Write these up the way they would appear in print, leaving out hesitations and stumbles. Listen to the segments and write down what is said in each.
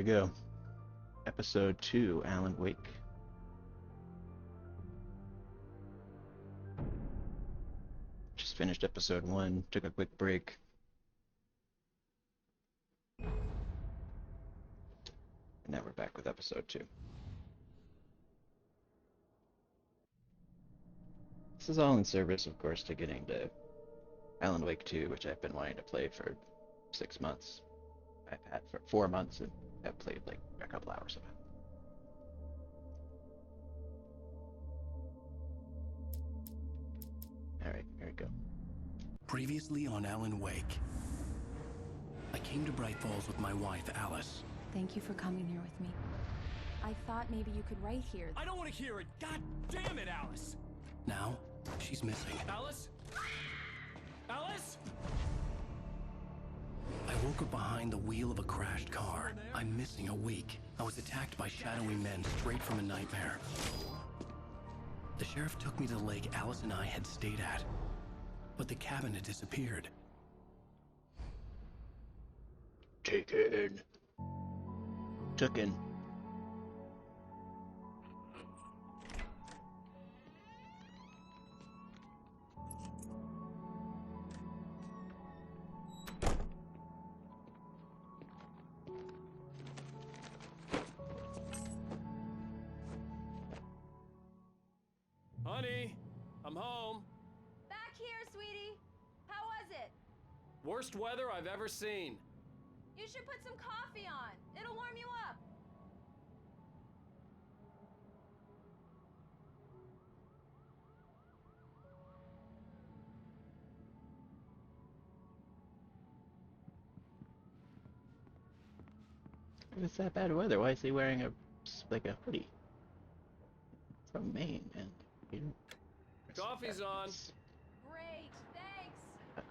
go. Episode 2, Alan Wake. Just finished episode 1, took a quick break. And now we're back with episode 2. This is all in service, of course, to getting to Alan Wake 2, which I've been wanting to play for 6 months. I've had for 4 months and I've played like a couple hours of it. Alright, here we go. Previously on Alan Wake. I came to Bright Falls with my wife, Alice. Thank you for coming here with me. I thought maybe you could write here. I don't want to hear it! God damn it, Alice! Now, she's missing. Alice? Alice? I woke up behind the wheel of a crashed car. I'm missing a week. I was attacked by shadowy men straight from a nightmare. The sheriff took me to the lake Alice and I had stayed at, but the cabin had disappeared. Taken. Tooken. Honey, I'm home. Back here, sweetie. How was it? Worst weather I've ever seen. You should put some coffee on. It'll warm you up. If it's that bad weather, why is he wearing a hoodie? From Maine, man. Coffee's on. Great, thanks.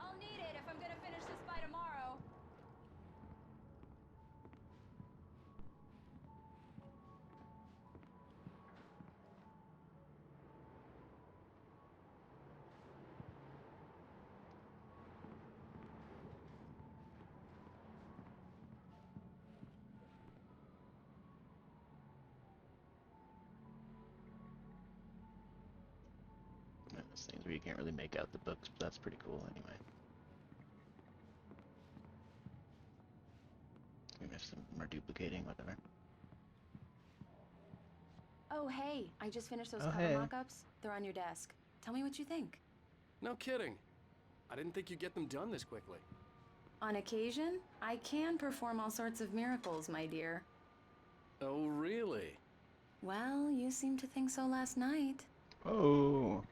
I'll need it if I'm gonna finish this by tomorrow. Those things where you can't really make out the books, but that's pretty cool anyway. Maybe if some more duplicating, whatever. Oh, hey, I just finished those Oh, cover hey. mock-ups. They're on your desk. Tell me what you think. No kidding. I didn't think you'd get them done this quickly. On occasion, I can perform all sorts of miracles, my dear. Oh, really? Well, you seemed to think so last night. Oh.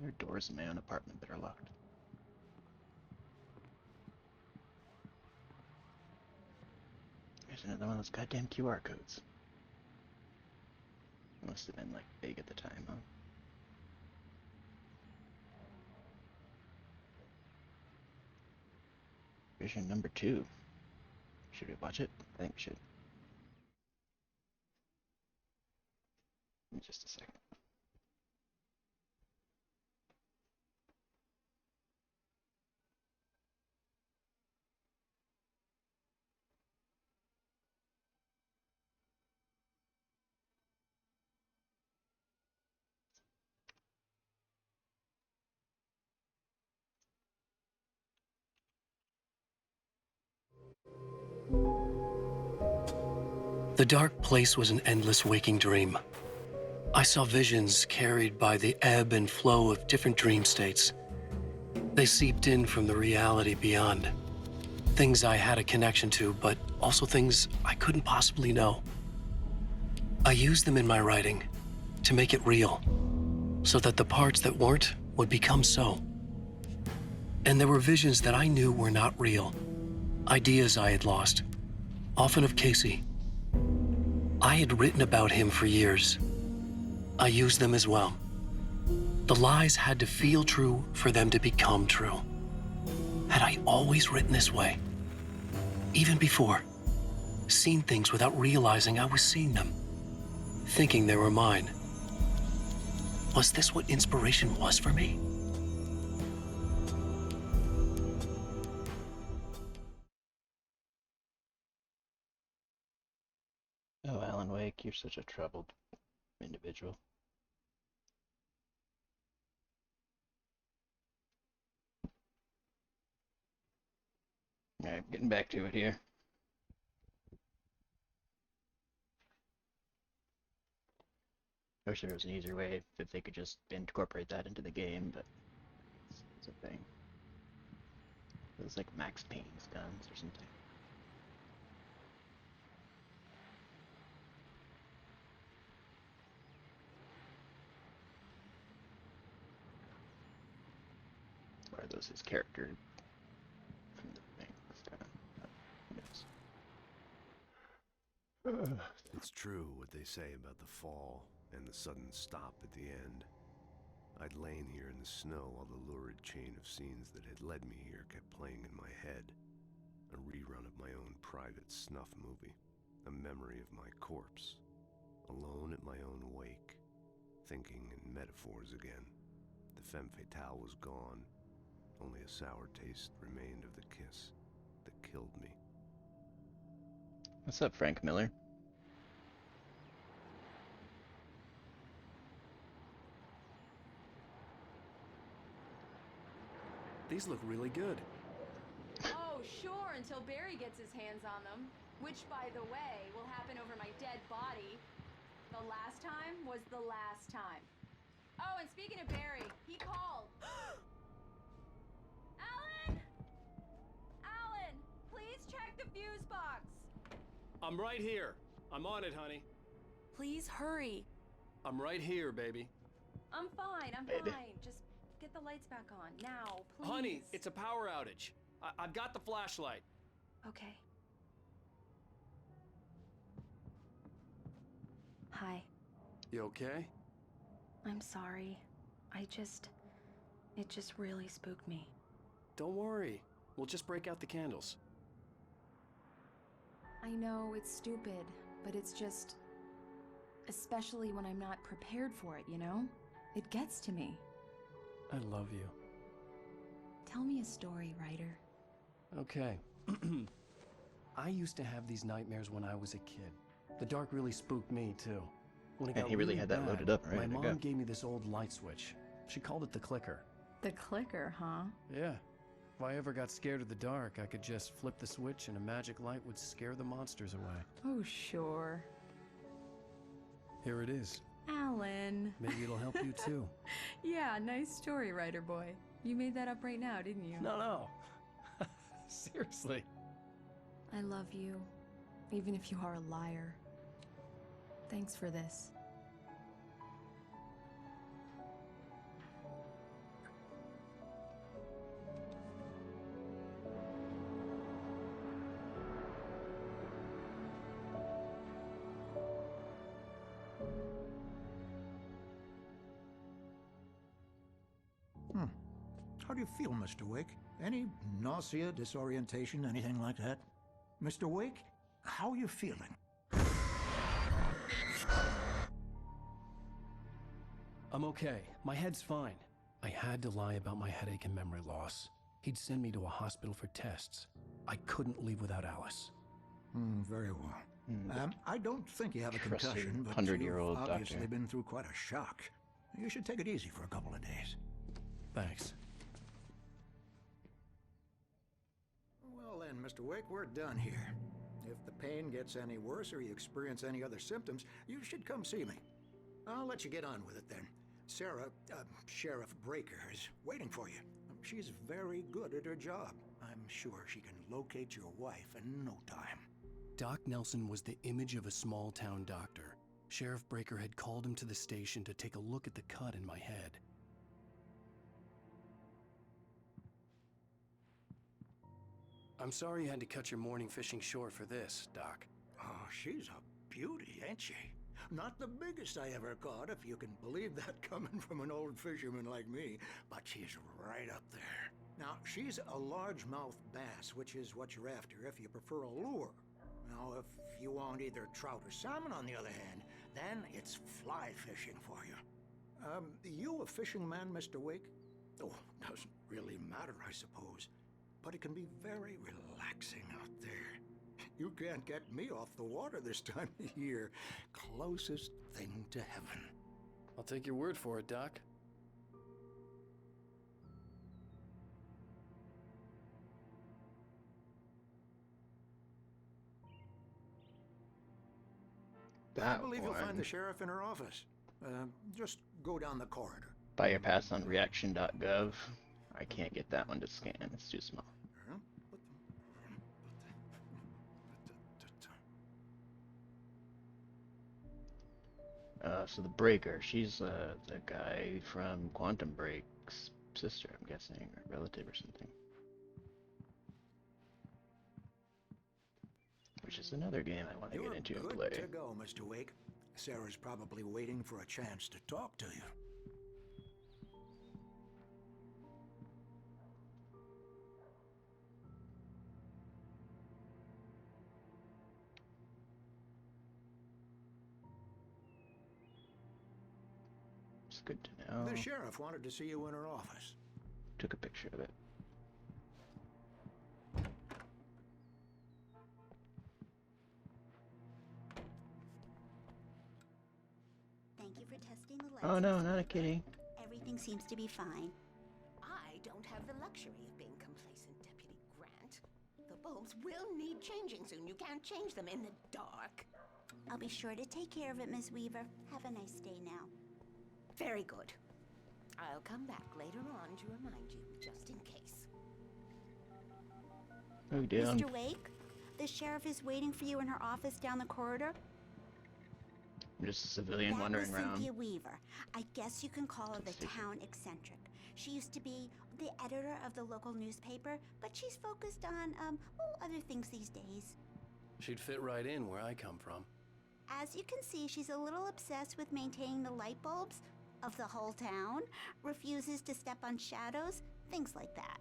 There are doors in my own apartment that are locked. There's another one of those goddamn QR codes. Must have been like big at the time, huh? Vision number 2. Should we watch it? I think we should. Give me just a second. The dark place was an endless waking dream. I saw visions carried by the ebb and flow of different dream states. They seeped in from the reality beyond. Things I had a connection to, but also things I couldn't possibly know. I used them in my writing to make it real, so that the parts that weren't would become so. And there were visions that I knew were not real. Ideas I had lost, often of Casey. I had written about him for years. I used them as well. The lies had to feel true for them to become true. Had I always written this way? Even before? seen things without realizing I was seeing them, thinking they were mine. Was this what inspiration was for me? Oh, Alan Wake, you're such a troubled individual. Alright, getting back to it here. I wish there was an easier way if they could just incorporate that into the game, but it's a thing. It's like Max Payne's guns or something. Or are those his character from the thing? It's true what they say about the fall and the sudden stop at the end. I'd lain here in the snow while the lurid chain of scenes that had led me here kept playing in my head. A rerun of my own private snuff movie. A memory of my corpse. Alone at my own wake. Thinking in metaphors again. The femme fatale was gone. Only a sour taste remained of the kiss that killed me. What's up, Frank Miller? These look really good. Oh, sure, until Barry gets his hands on them. Which, by the way, will happen over my dead body. The last time was the last time. Oh, and speaking of Barry, he called. Alan! Alan, please check the fuse box. I'm right here. I'm on it, honey. Please hurry. I'm right here, baby. I'm fine, Baby. Just get the lights back on, now, please. Honey, it's a power outage. I've got the flashlight. Okay. Hi. You okay? I'm sorry. It just really spooked me. Don't worry. We'll just break out the candles. I know it's stupid, but it's just... Especially when I'm not prepared for it, you know? It gets to me. I love you. Tell me a story, writer. Okay. I used to have these nightmares when I was a kid. The dark really spooked me, too. When it And got he really had that bad, loaded up and ready my to mom go. gave me this old light switch. She called it the clicker. The clicker, huh? Yeah. If I ever got scared of the dark, I could just flip the switch and a magic light would scare the monsters away. Oh, sure. Here it is. Alan. Maybe it'll help you, too. Yeah, nice story, writer boy. You made that up right now, didn't you? No. Seriously. I love you, even if you are a liar. Thanks for this. How do you feel, Mr. Wake? Any nausea, disorientation, anything like that? Mr. Wake, how are you feeling? I'm okay. My head's fine. I had to lie about my headache and memory loss. He'd send me to a hospital for tests. I couldn't leave without Alice. Very well. I don't think you have a Trusted concussion, but 100-year-old you've obviously doctor. been through quite a shock. You should take it easy for a couple of days. Thanks. Well then, Mr. Wake, we're done here. If the pain gets any worse or you experience any other symptoms, you should come see me. I'll let you get on with it then. Sarah, Sheriff Breaker, is waiting for you. She's very good at her job. I'm sure she can locate your wife in no time. Doc Nelson was the image of a small-town doctor. Sheriff Breaker had called him to the station to take a look at the cut in my head. I'm sorry you had to cut your morning fishing short for this, Doc. Oh, she's a beauty, ain't she? Not the biggest I ever caught, if you can believe that coming from an old fisherman like me, but she's right up there. Now, she's a largemouth bass, which is what you're after if you prefer a lure. Now, if you want either trout or salmon, on the other hand, then it's fly fishing for you. You a fishing man, Mr. Wake? Oh, doesn't really matter, I suppose. But it can be very relaxing out there. You can't get me off the water this time of year. Closest thing to heaven. I'll take your word for it, Doc. I That believe you'll find the one. sheriff in her office. Just go down the corridor. Buy your pass on reaction.gov. I can't get that one to scan. It's too small. So the Breaker, she's the guy from Quantum Break's sister, I'm guessing, or relative or something. Which is another game I want to get into and You're play. good to go, Mr. Wake. Sarah's probably waiting for a chance to talk to you. It's good to know. The sheriff wanted to see you in her office. Took a picture of it. Thank you for testing the lenses. Oh no, not a kitty. Everything seems to be fine. I don't have the luxury of being complacent, Deputy Grant. The bulbs will need changing soon. You can't change them in the dark. I'll be sure to take care of it, Miss Weaver. Have a nice day now. Very good. I'll come back later on to remind you, just in case. Oh, damn. Mr. Wake, the sheriff is waiting for you in her office down the corridor. I'm just a civilian That wandering was around. Cynthia Weaver. I guess you can call her the Cynthia. town eccentric. She used to be the editor of the local newspaper, but she's focused on, other things these days. She'd fit right in where I come from. As you can see, she's a little obsessed with maintaining the light bulbs of the whole town, refuses to step on shadows, things like that.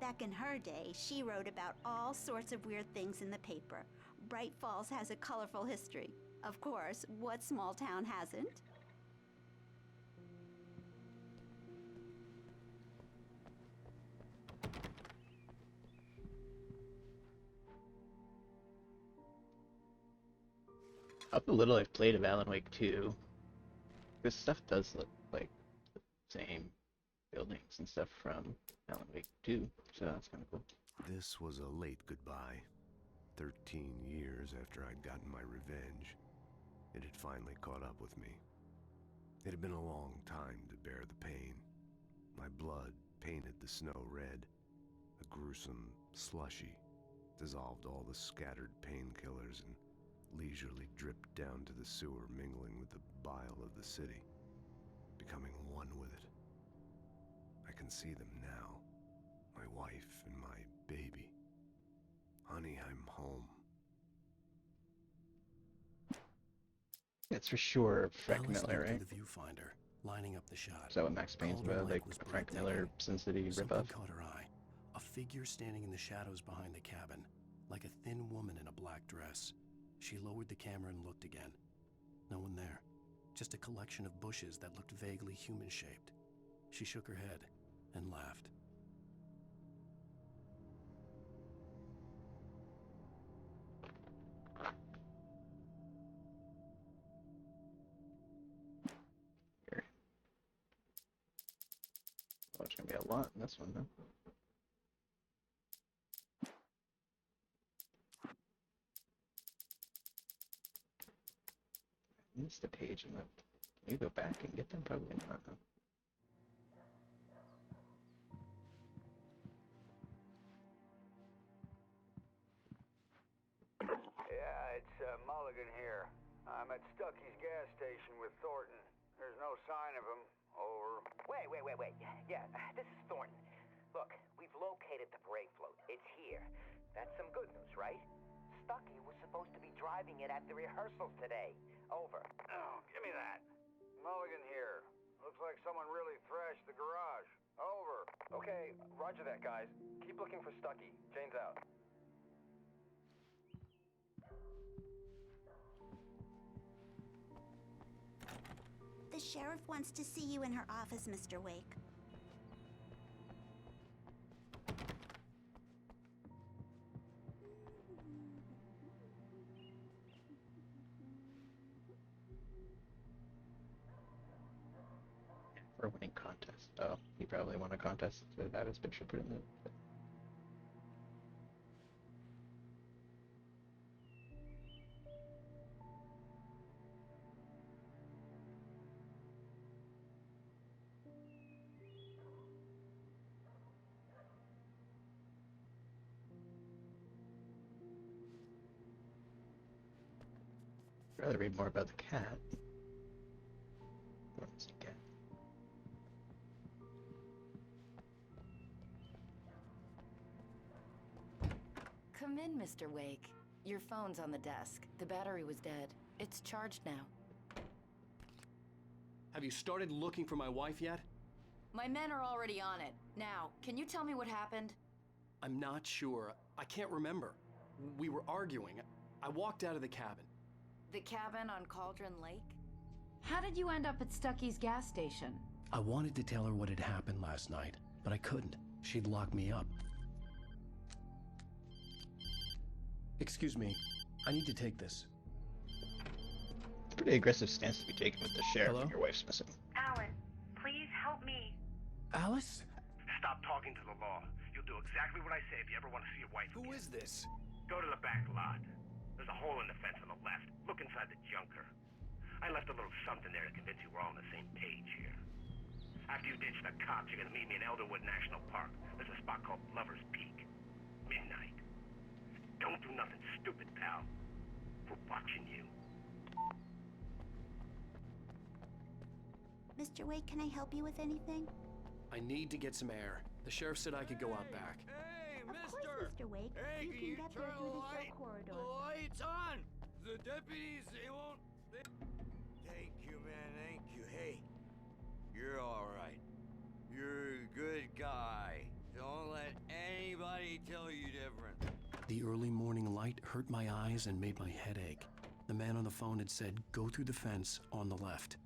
Back in her day, she wrote about all sorts of weird things in the paper. Bright Falls has a colorful history. Of course, what small town hasn't? Up a little I've played of Alan Wake 2. This stuff does look like the same buildings and stuff from Alan Wake 2, so that's kind of cool. This was a late goodbye. 13 years after I'd gotten my revenge, it had finally caught up with me. It had been a long time to bear the pain. My blood painted the snow red. A gruesome slushy dissolved all the scattered painkillers and leisurely dripped down to the sewer, mingling with the bile of the city, becoming one with it. I can see them now, my wife and my baby. Honey, I'm home. It's for sure Frank Alice Miller, looked right? through the viewfinder, lining up the shot. Is that what Max Payne's Cauldron about? Like Lake was a Frank Miller breathtaking. Sin City Something ripoff? caught her eye. A figure standing in the shadows behind the cabin, like a thin woman in a black dress. She lowered the camera and looked again. No one there. Just a collection of bushes that looked vaguely human-shaped. She shook her head and laughed. Here. Oh, it's gonna be a lot in this one, though. I missed a page in the. Can you go back and get them? Probably not. Though. Yeah, it's Mulligan here. I'm at Stucky's gas station with Thornton. There's no sign of him. Over. Wait. Yeah, this is Thornton. Look, we've located the brake float. It's here. That's some good news, right? Stucky was supposed to be driving it at the rehearsals today. Over. Oh, give me that. Mulligan here. Looks like someone really thrashed the garage. Over. Okay, roger that, guys. Keep looking for Stucky. Jane's out. sheriff wants to see you in her office, Mr. Wake. For winning contest. Oh, he probably won a contest to have his picture put in it. I'd rather read more about the cat. What is the cat? Come in, Mr. Wake. Your phone's on the desk. The battery was dead. It's charged now. Have you started looking for my wife yet? My men are already on it. Now, can you tell me what happened? I'm not sure. I can't remember. We were arguing. I walked out of the cabin. The cabin on Cauldron Lake? How did you end up at Stucky's gas station? I wanted to tell her what had happened last night, but I couldn't. She'd lock me up. Excuse me. I need to take this. It's a pretty aggressive stance to be taken with the sheriff and your wife's missing. Alan, please help me. Alice? Stop talking to the law. You'll do exactly what I say if you ever want to see your wife again. Who is this? Go to the back lot. There's a hole in the fence on the left. Look inside the junker. I left a little something there to convince you we're all on the same page here. After you ditch the cops, you're gonna meet me in Elderwood National Park. There's a spot called Lover's Peak. Midnight. Don't do nothing stupid, pal. We're watching you. Mr. Wake, can I help you with anything? I need to get some air. The sheriff said I could go out back. Hey, Of course, Mr. Wake. Hey, you can get there through the light? show corridor. The light's on! The deputies, they won't... Thank you, man, thank you. Hey, you're alright. You're a good guy. Don't let anybody tell you different. The early morning light hurt my eyes and made my head ache. The man on the phone had said, go through the fence on the left.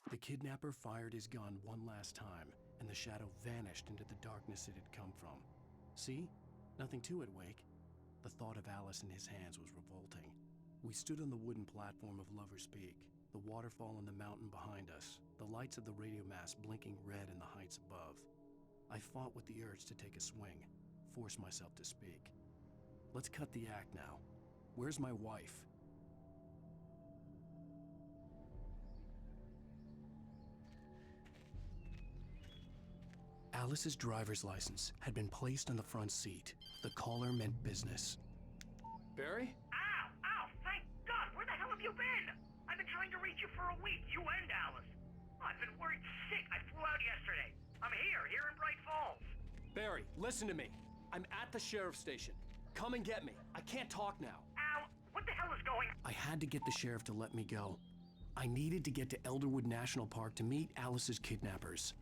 The kidnapper fired his gun one last time, and the shadow vanished into the darkness it had come from. See? Nothing to it, Wake. The thought of Alice in his hands was revolting. We stood on the wooden platform of Lover's Peak, the waterfall in the mountain behind us, the lights of the radio mast blinking red in the heights above. I fought with the urge to take a swing, force myself to speak. Let's cut the act now. Where's my wife? Alice's driver's license had been placed on the front seat. The caller meant business. Barry? Ow! Ow! Thank God! Where the hell have you been? I've been trying to reach you for a week, you and Alice. I've been worried sick. I flew out yesterday. I'm here in Bright Falls. Barry, listen to me. I'm at the sheriff's station. Come and get me. I can't talk now. Al, what the hell is going on? I had to get the sheriff to let me go. I needed to get to Elderwood National Park to meet Alice's kidnappers.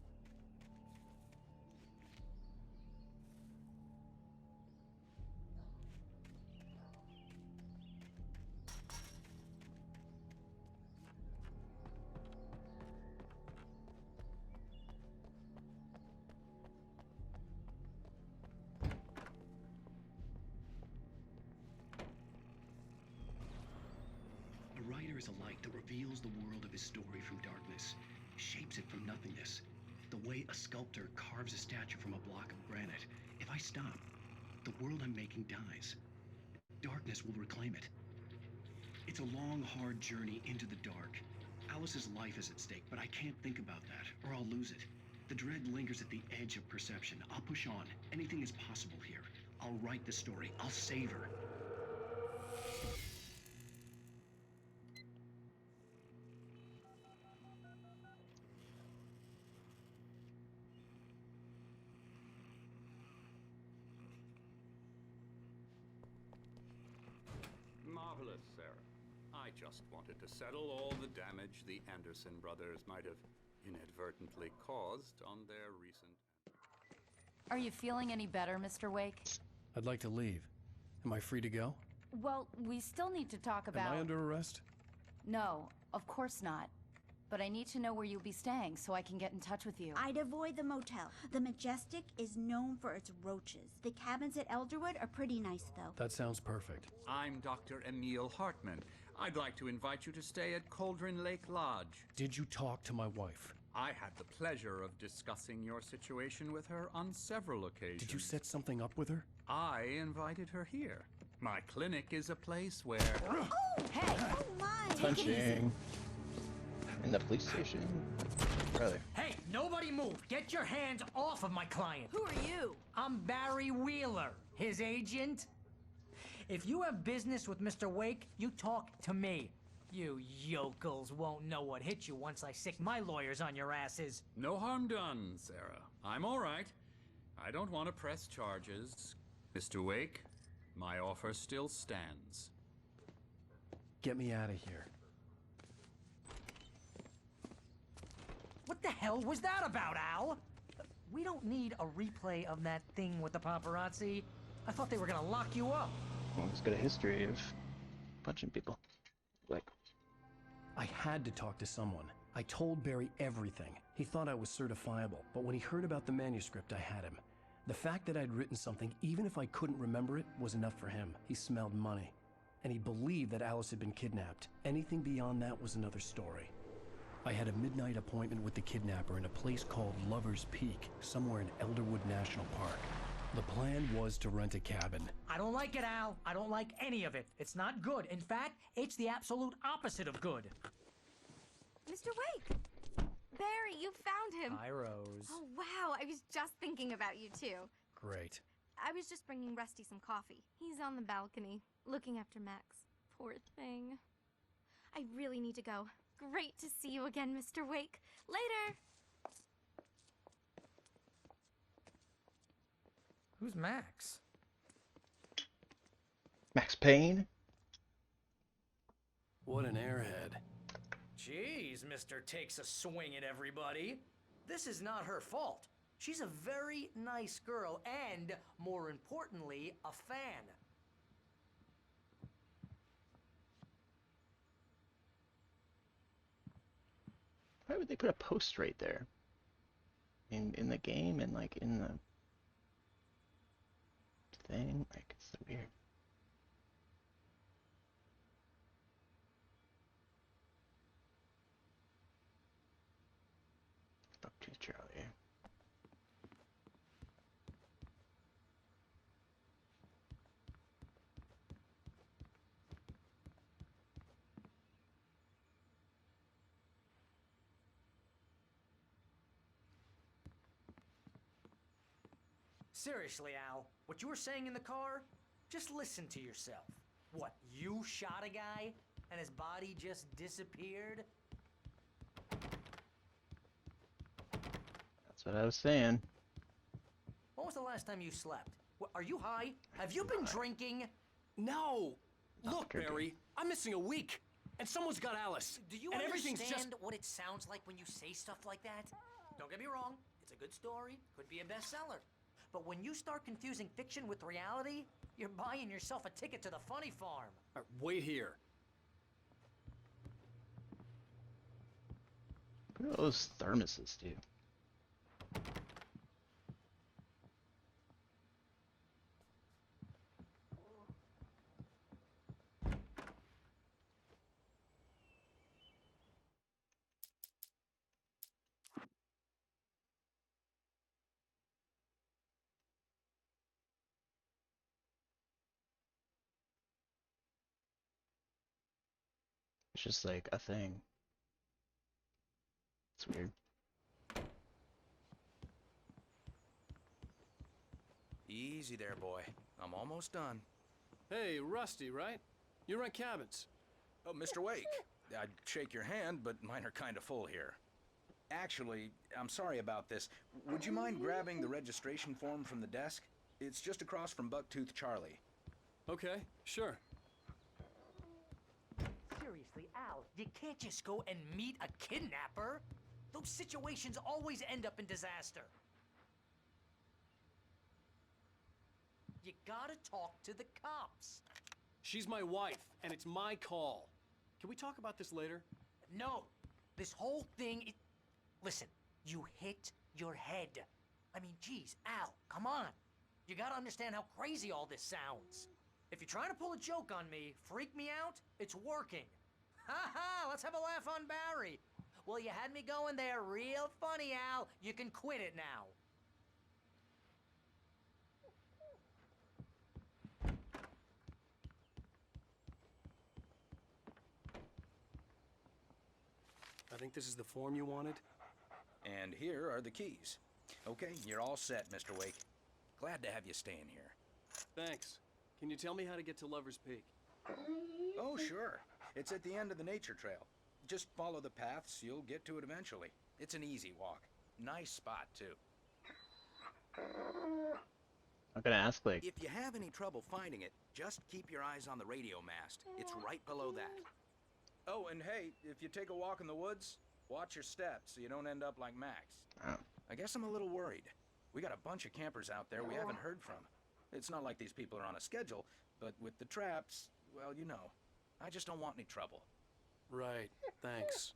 A writer is a light that reveals the world of his story from darkness, shapes it from nothingness. The way a sculptor carves a statue from a block of granite. If I stop, the world I'm making dies. Darkness will reclaim it. It's a long, hard journey into the dark. Alice's life is at stake, but I can't think about that, or I'll lose it. The dread lingers at the edge of perception. I'll push on. Anything is possible here. I'll write the story. I'll save her. I just wanted to settle all the damage the Anderson brothers might have inadvertently caused on their recent... Are you feeling any better, Mr. Wake? I'd like to leave. Am I free to go? Well, we still need to talk about... Am I under arrest? No, of course not. But I need to know where you'll be staying so I can get in touch with you. I'd avoid the motel. The Majestic is known for its roaches. The cabins at Elderwood are pretty nice, though. That sounds perfect. I'm Dr. Emil Hartman. I'd like to invite you to stay at Cauldron Lake Lodge. Did you talk to my wife? I had the pleasure of discussing your situation with her on several occasions. Did you set something up with her? I invited her here. My clinic is a place where... Oh, hey! Oh, my! Punching. In the police station? Brother. Hey, nobody move! Get your hands off of my client! Who are you? I'm Barry Wheeler, his agent. If you have business with Mr. Wake, you talk to me. You yokels won't know what hit you once I sick my lawyers on your asses. No harm done, Sarah. I'm all right. I don't want to press charges. Mr. Wake, my offer still stands. Get me out of here. What the hell was that about, Al? We don't need a replay of that thing with the paparazzi. I thought they were gonna lock you up. Well, he's got a history of punching people. Like, I had to talk to someone. I told Barry everything. He thought I was certifiable, but when he heard about the manuscript, I had him. The fact that I'd written something, even if I couldn't remember it, was enough for him. He smelled money. And he believed that Alice had been kidnapped. Anything beyond that was another story. I had a midnight appointment with the kidnapper in a place called Lover's Peak, somewhere in Elderwood National Park. The plan was to rent a cabin. I don't like it, Al. I don't like any of it. It's not good. In fact, it's the absolute opposite of good. Mr. Wake! Barry, you found him! Hi, Rose. Oh, wow. I was just thinking about you, too. Great. I was just bringing Rusty some coffee. He's on the balcony, looking after Max. Poor thing. I really need to go. Great to see you again, Mr. Wake. Later! Who's Max? Max Payne? What an airhead. Jeez, Mr. Takes a swing at everybody. This is not her fault. She's a very nice girl and, more importantly, a fan. Why would they put a post right there? In the game and like in the thing? Like, it's so weird. Fuck you, Charlie. Seriously, Al, what you were saying in the car? Just listen to yourself. What, you shot a guy and his body just disappeared? That's what I was saying. When was the last time you slept? What, are you high? Have you been drinking? No! Look, drinking. Barry, I'm missing a week, and someone's got Alice. Do you and understand everything's just... what it sounds like when you say stuff like that? Don't get me wrong, it's a good story, could be a bestseller. But when you start confusing fiction with reality, you're buying yourself a ticket to the funny farm. Wait here. What do those thermoses do? It's just like a thing. It's weird. Easy there, boy. I'm almost done. Hey, Rusty, right? You rent cabins. Oh, Mr. Wake. I'd shake your hand, but mine are kind of full here. Actually, I'm sorry about this. Would you mind grabbing the registration form from the desk? It's just across from Bucktooth Charlie. Okay, sure. Seriously, Al, you can't just go and meet a kidnapper. Those situations always end up in disaster. You gotta talk to the cops. She's my wife, and it's my call. Can we talk about this later? No, this whole thing is... Listen, you hit your head. I mean, geez, Al, come on. You gotta understand how crazy all this sounds. If you're trying to pull a joke on me, freak me out, it's working. Ha ha, let's have a laugh on Barry. Well, you had me going there real funny, Al. You can quit it now. I think this is the form you wanted. And here are the keys. Okay, you're all set, Mr. Wake. Glad to have you staying here. Thanks. Can you tell me how to get to Lover's Peak? Oh, sure. It's at the end of the nature trail. Just follow the paths, you'll get to it eventually. It's an easy walk. Nice spot, too. I'm gonna ask, like... If you have any trouble finding it, just keep your eyes on the radio mast. It's right below that. Oh, and hey, if you take a walk in the woods, watch your steps so you don't end up like Max. Oh. I guess I'm a little worried. We got a bunch of campers out there we haven't heard from. It's not like these people are on a schedule, but with the traps, well, you know. I just don't want any trouble. Right, thanks.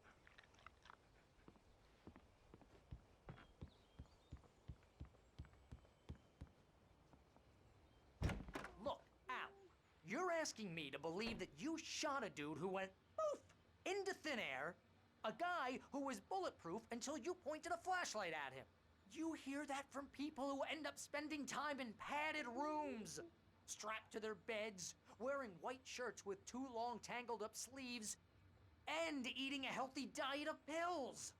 Look, Al, you're asking me to believe that you shot a dude who went poof into thin air, a guy who was bulletproof until you pointed a flashlight at him. You hear that from people who end up spending time in padded rooms, strapped to their beds, wearing white shirts with too long tangled up sleeves, and eating a healthy diet of pills.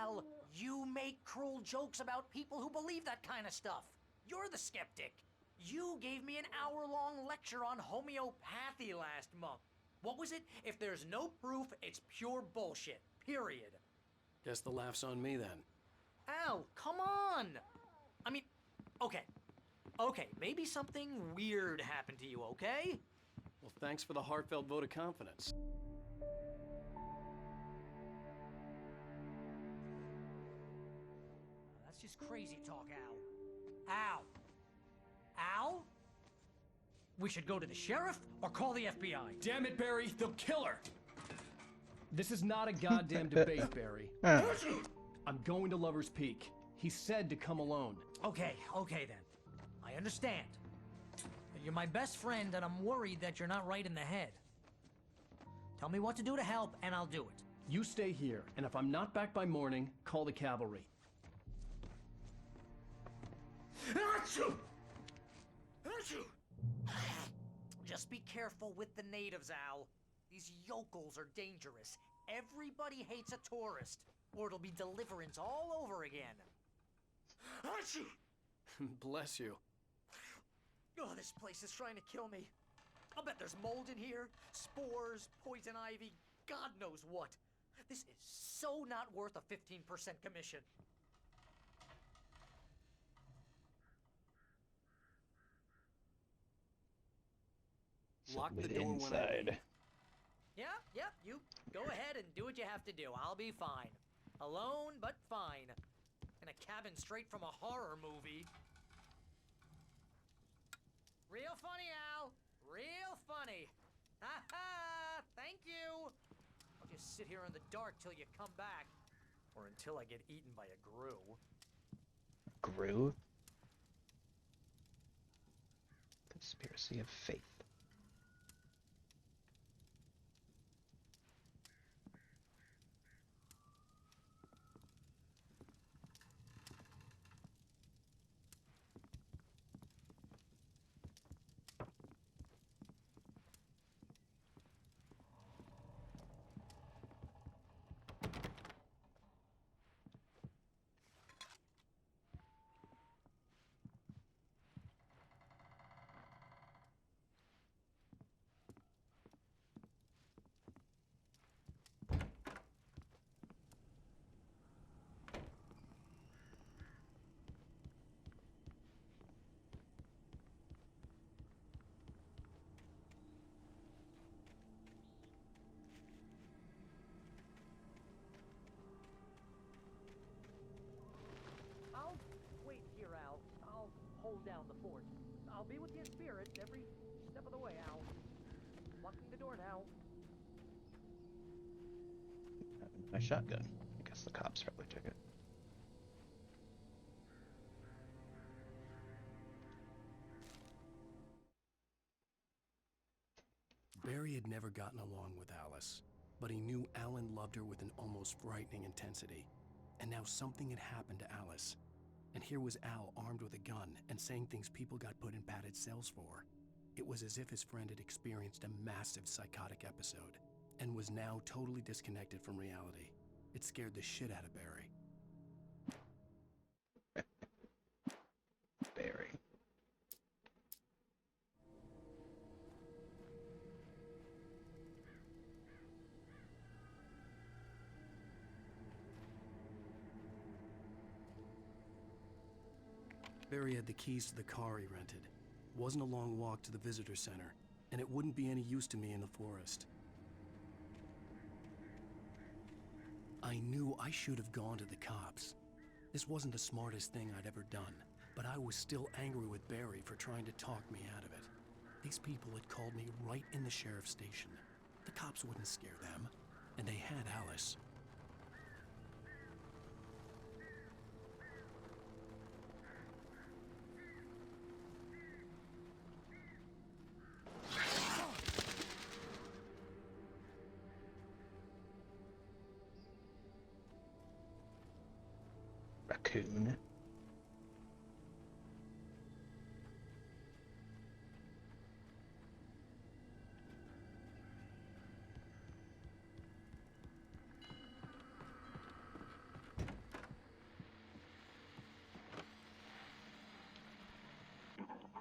Al, you make cruel jokes about people who believe that kind of stuff. You're the skeptic. You gave me an hour-long lecture on homeopathy last month. What was it? If there's no proof, it's pure bullshit. Period. Guess the laugh's on me then. Al, come on! I mean, okay. Okay, maybe something weird happened to you, okay? Well, thanks for the heartfelt vote of confidence. That's just crazy talk, Al. Al! Al? We should go to the sheriff or call the FBI. Damn it, Barry, they'll kill her! This is not a goddamn debate, Barry. I'm going to Lover's Peak. He said to come alone. Okay then. I understand. You're my best friend, and I'm worried that you're not right in the head. Tell me what to do to help, and I'll do it. You stay here, and if I'm not back by morning, call the cavalry. Achoo! Achoo! Just be careful with the natives, Al. These yokels are dangerous. Everybody hates a tourist, or it'll be deliverance all over again. Achoo! Bless you. Oh, this place is trying to kill me. I'll bet there's mold in here, spores, poison ivy, God knows what. This is so not worth a 15% commission. Lock the door when I leave. Yep, you go ahead and do what you have to do. I'll be fine. Alone, but fine. In a cabin straight from a horror movie. Real funny, Al. Real funny. Ha ha! Thank you. I'll just sit here in the dark till you come back. Or until I get eaten by a grue. Grue? Conspiracy of faith. be with you in spirit every step of the way, Al. Locking the door now. My shotgun. I guess the cops probably took it. Barry had never gotten along with Alice, but he knew Alan loved her with an almost frightening intensity. And now something had happened to Alice. And here was Al armed with a gun and saying things people got put in padded cells for. It was as if his friend had experienced a massive psychotic episode and was now totally disconnected from reality. It scared the shit out of Barry. Barry. Barry had the keys to the car he rented. It wasn't a long walk to the visitor center, and it wouldn't be any use to me in the forest. I knew I should have gone to the cops. This wasn't the smartest thing I'd ever done, but I was still angry with Barry for trying to talk me out of it. These people had called me right in the sheriff's station. The cops wouldn't scare them, and they had Alice. Raccoon.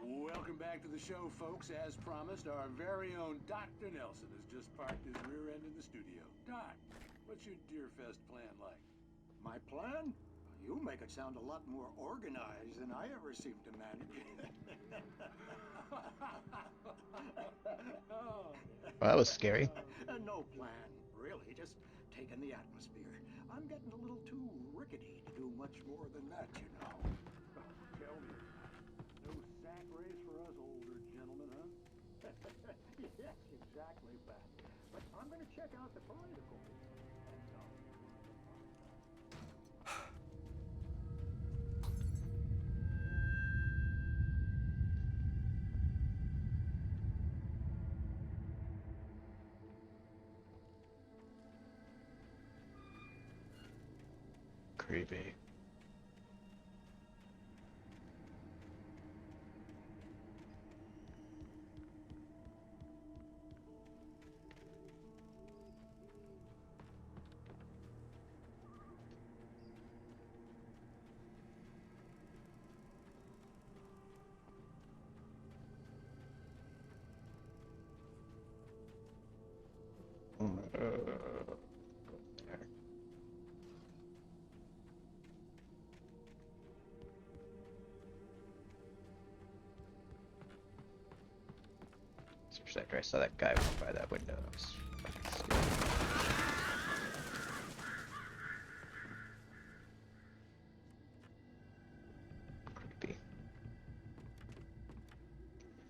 Welcome back to the show, folks. As promised, our very own Dr. Nelson has just parked his rear end in the studio. Doc, what's your Deerfest plan like? My plan? You make it sound a lot more organized than I ever seem to manage. Well, that was scary. No plan, really. Just taking the atmosphere. I'm getting a little too rickety to do much more than that, you know. Tell me. No sack race for us older gentlemen, huh? Yes, exactly, Pat. But I'm going to check out the political. Creepy. There. For a second, I saw that guy walk by that window. That was fucking scary. Creepy.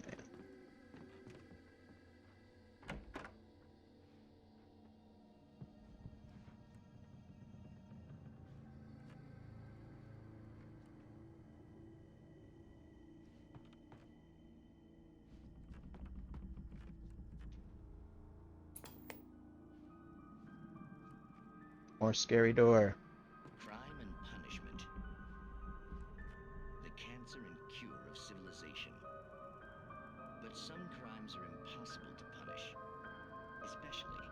Man. More scary door. Crime and punishment. The cancer and cure of civilization. But some crimes are impossible to punish, especially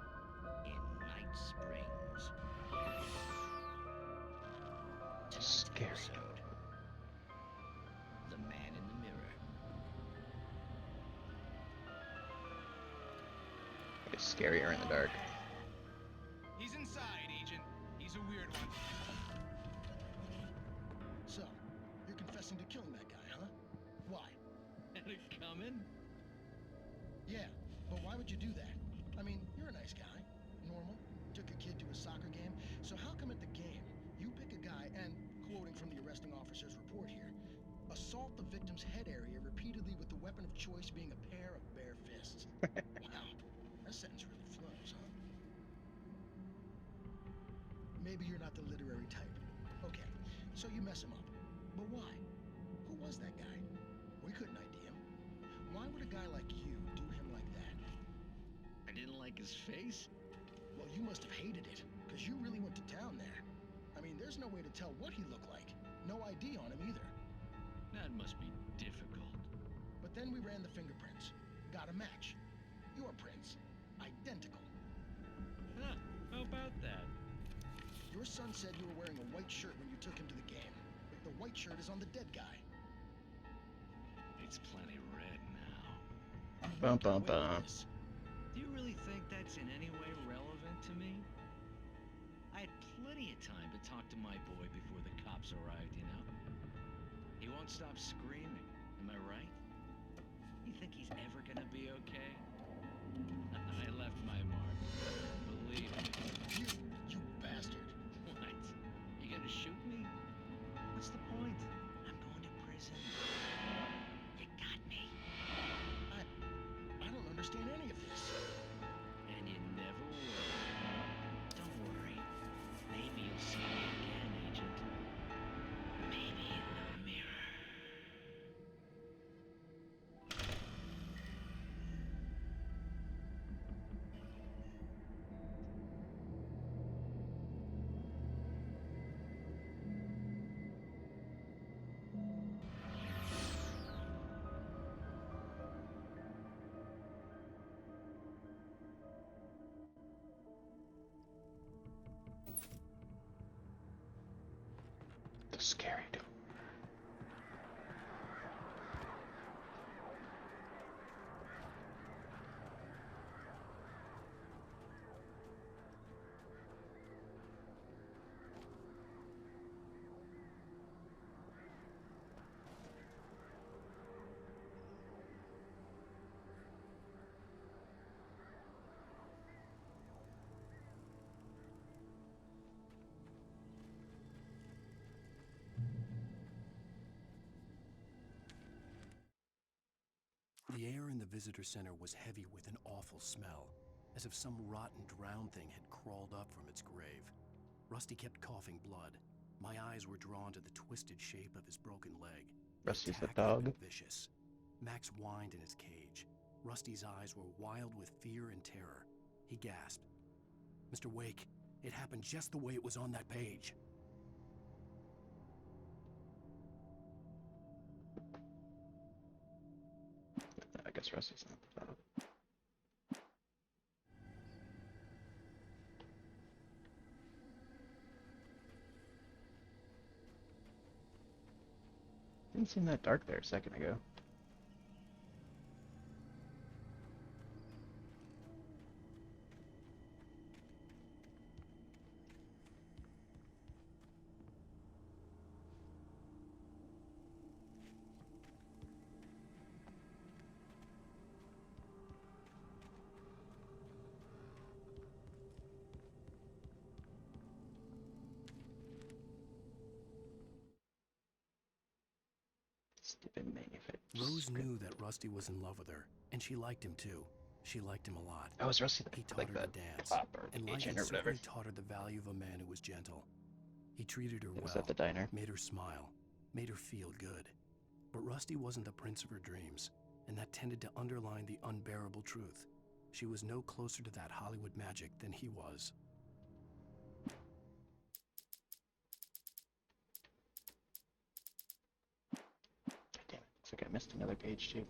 in Night Springs. Tonight's Scary. episode, The Man in the Mirror. It's scarier in the dark. He's inside, Agent. He's a weird one. So, you're confessing to killing that guy, huh? Why? Had it coming? Yeah, but why would you do that? I mean, you're a nice guy. Normal. Took a kid to a soccer game. So how come at the game, you pick a guy and, quoting from the arresting officer's report here, a assault the victim's head area repeatedly with the weapon of choice being a pair of bare fists. Wow, that sentence really flows, huh? Maybe you're not the literary type. Okay, so you mess him up. But why? Who was that guy? We couldn't ID him. Why would a guy like you do him like that? I didn't like his face? Well, you must have hated it, because you really went to town there. I mean, there's no way to tell what he looked like. No ID on him either. That must be difficult. But then we ran the fingerprints. Got a match. Your prints. Identical. Huh, how about that? Your son said you were wearing a white shirt when you took him to the game. The white shirt is on the dead guy. It's plenty red now. Bum bum bum. Do you really think that's in any way relevant to me? I had plenty of time to talk to my boy before the cops arrived, you know? He won't stop screaming, am I right? You think he's ever gonna be okay? I left my mark. Believe me. You bastard. What? You gonna shoot me? What's the point? I'm going to prison. You got me. I don't understand any of this. And you never will. Don't worry. Maybe you'll see me again, Agent. Maybe in the mirror. The scary door. The air in the visitor center was heavy with an awful smell, as if some rotten drowned thing had crawled up from its grave. Rusty kept coughing blood. My eyes were drawn to the twisted shape of his broken leg. Rusty's the attack had dog. been vicious. Max whined in his cage. Rusty's eyes were wild with fear and terror. He gasped. Mr. Wake, it happened just the way it was on that page. I guess Rusty's not the dog. Didn't seem that dark there a second ago. Stupid manufacturer. Rose knew that Rusty was in love with her, and she liked him too. She liked him a lot. Oh, is Rusty He taught like her that to dance, cop or and agent life or whatever? certainly taught her the value of a man who was gentle. He treated her It was well, at the diner. made her smile, made her feel good. But Rusty wasn't the prince of her dreams, and that tended to underline the unbearable truth. She was no closer to that Hollywood magic than he was. Damn it. Looks like I missed another page too.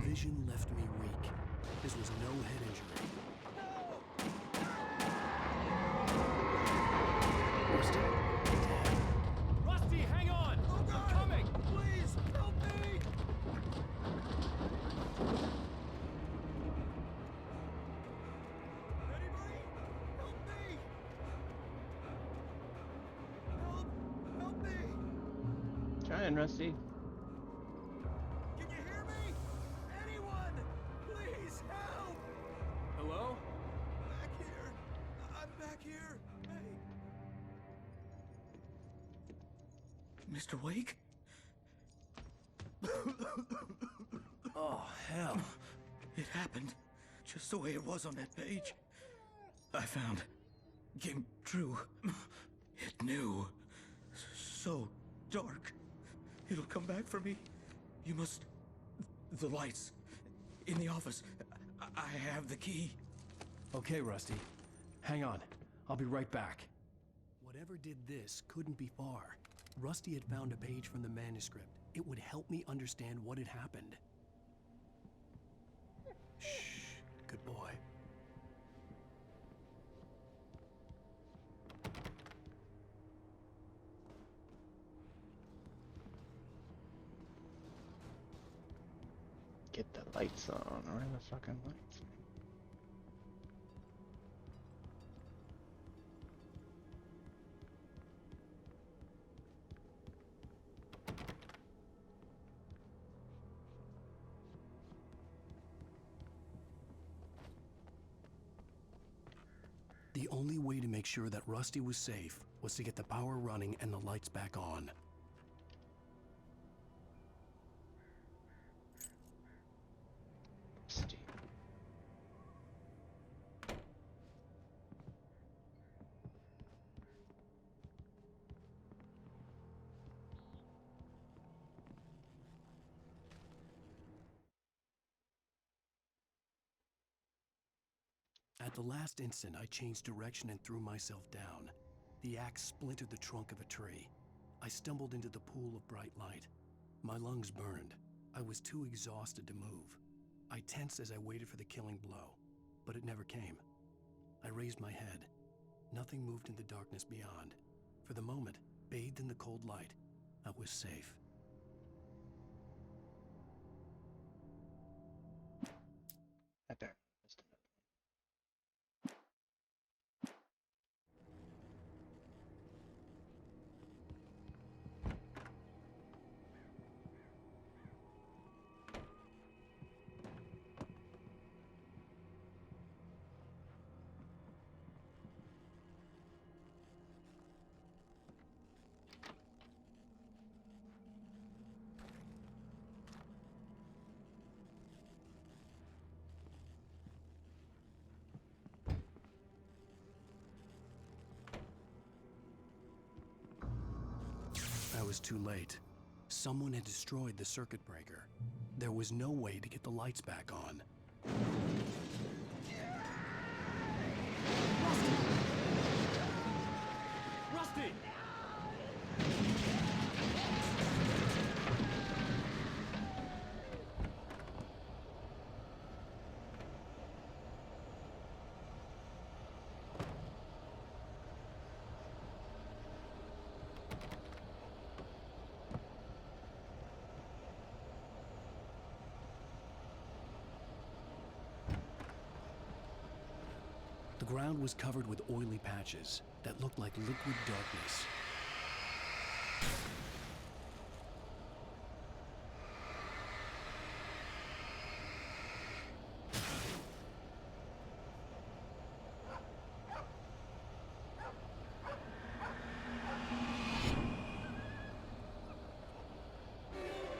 vision left me weak. This was no head injury. Rusty? Dead. Rusty, hang on! I'm coming! Please, help me! Anybody? Help me! Help me! Trying, Rusty. Can you hear me? Anyone? Please help! Hello? Back here. I'm back here. Hey. Mr. Wake? Oh, hell. It happened just the way it was on that page. I found. Came true. It knew. So dark. It'll come back for me. You must. The lights. In the office. I have the key. Okay, Rusty. Hang on. I'll be right back. Whatever did this couldn't be far. Rusty had found a page from the manuscript. It would help me understand what had happened. Shh. Good boy. Get the lights on. Where are the fucking lights? The only way to make sure that Rusty was safe was to get the power running and the lights back on. Rusty. At the last instant, I changed direction and threw myself down. The axe splintered the trunk of a tree. I stumbled into the pool of bright light. My lungs burned. I was too exhausted to move. I tensed as I waited for the killing blow, but it never came. I raised my head. Nothing moved in the darkness beyond. For the moment, bathed in the cold light, I was safe. Right there. I was too late. Someone had destroyed the circuit breaker. There was no way to get the lights back on. Rusty! The ground was covered with oily patches that looked like liquid darkness.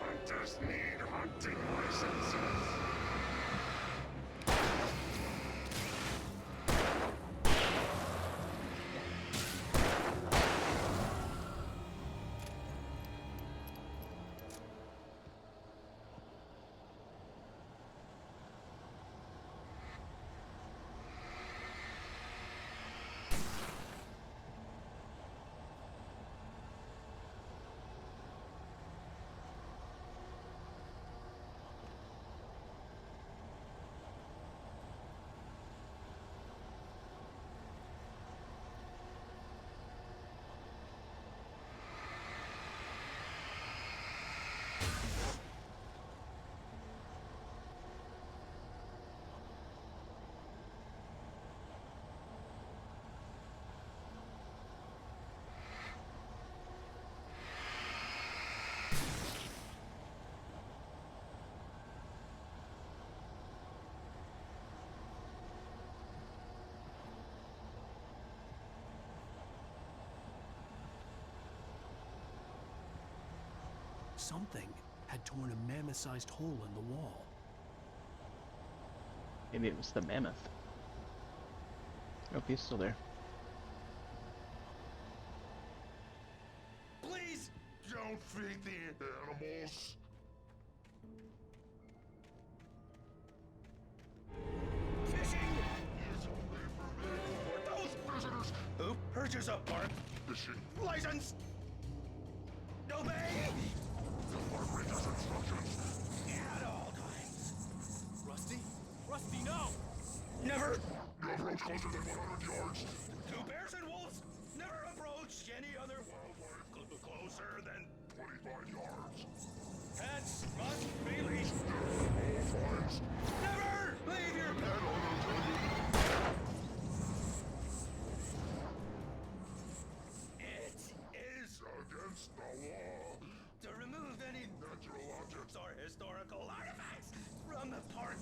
Hunters need hunting licenses. Something had torn a mammoth-sized hole in the wall. Maybe it was the mammoth. Oh, he's still there. Please don't feed the animals. Fishing is only permitted for those visitors who purchase a park Fishing license. Obey the margarita's instructions. at all times. Rusty? Rusty, no! Never. You approach closer than 100 yards. To bears and wolves, never approach any other wildlife closer than 25 yards. pets must be leashed. All times. Never leave your pet It is Against the law. to remove any Natural objects. or historical artifacts from the park.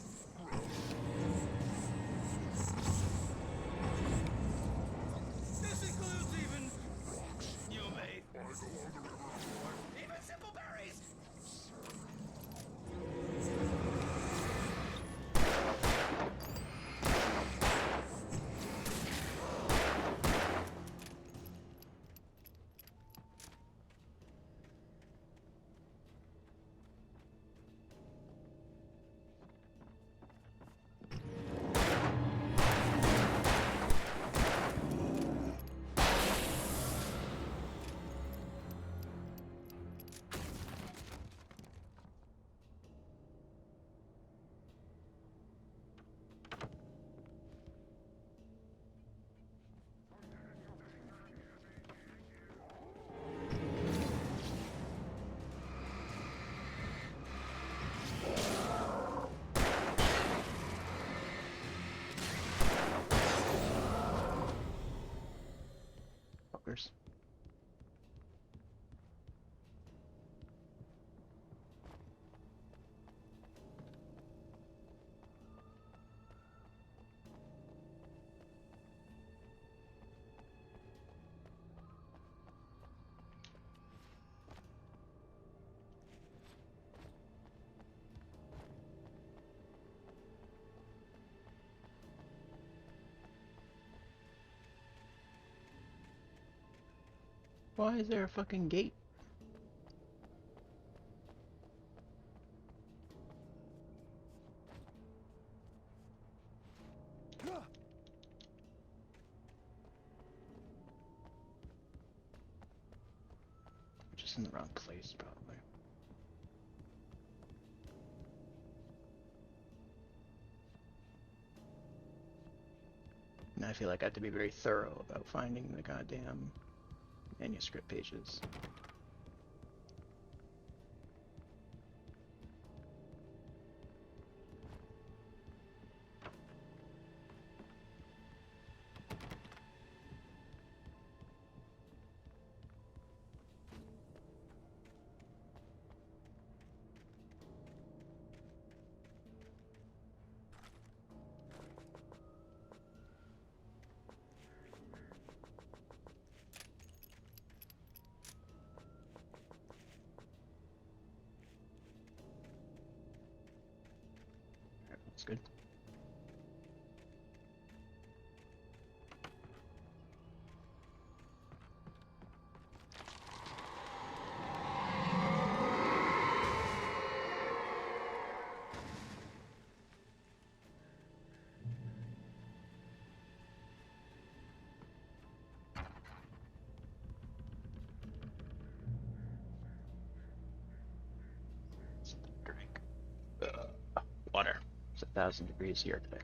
This includes even Rocks. you may Lies along the river. even simple berries. Fuckers. Why is there a fucking gate? Just in the wrong place, probably. And I feel like I have to be very thorough about finding the goddamn manuscript pages. That's good. Drink. Water. It's 1,000 degrees here today.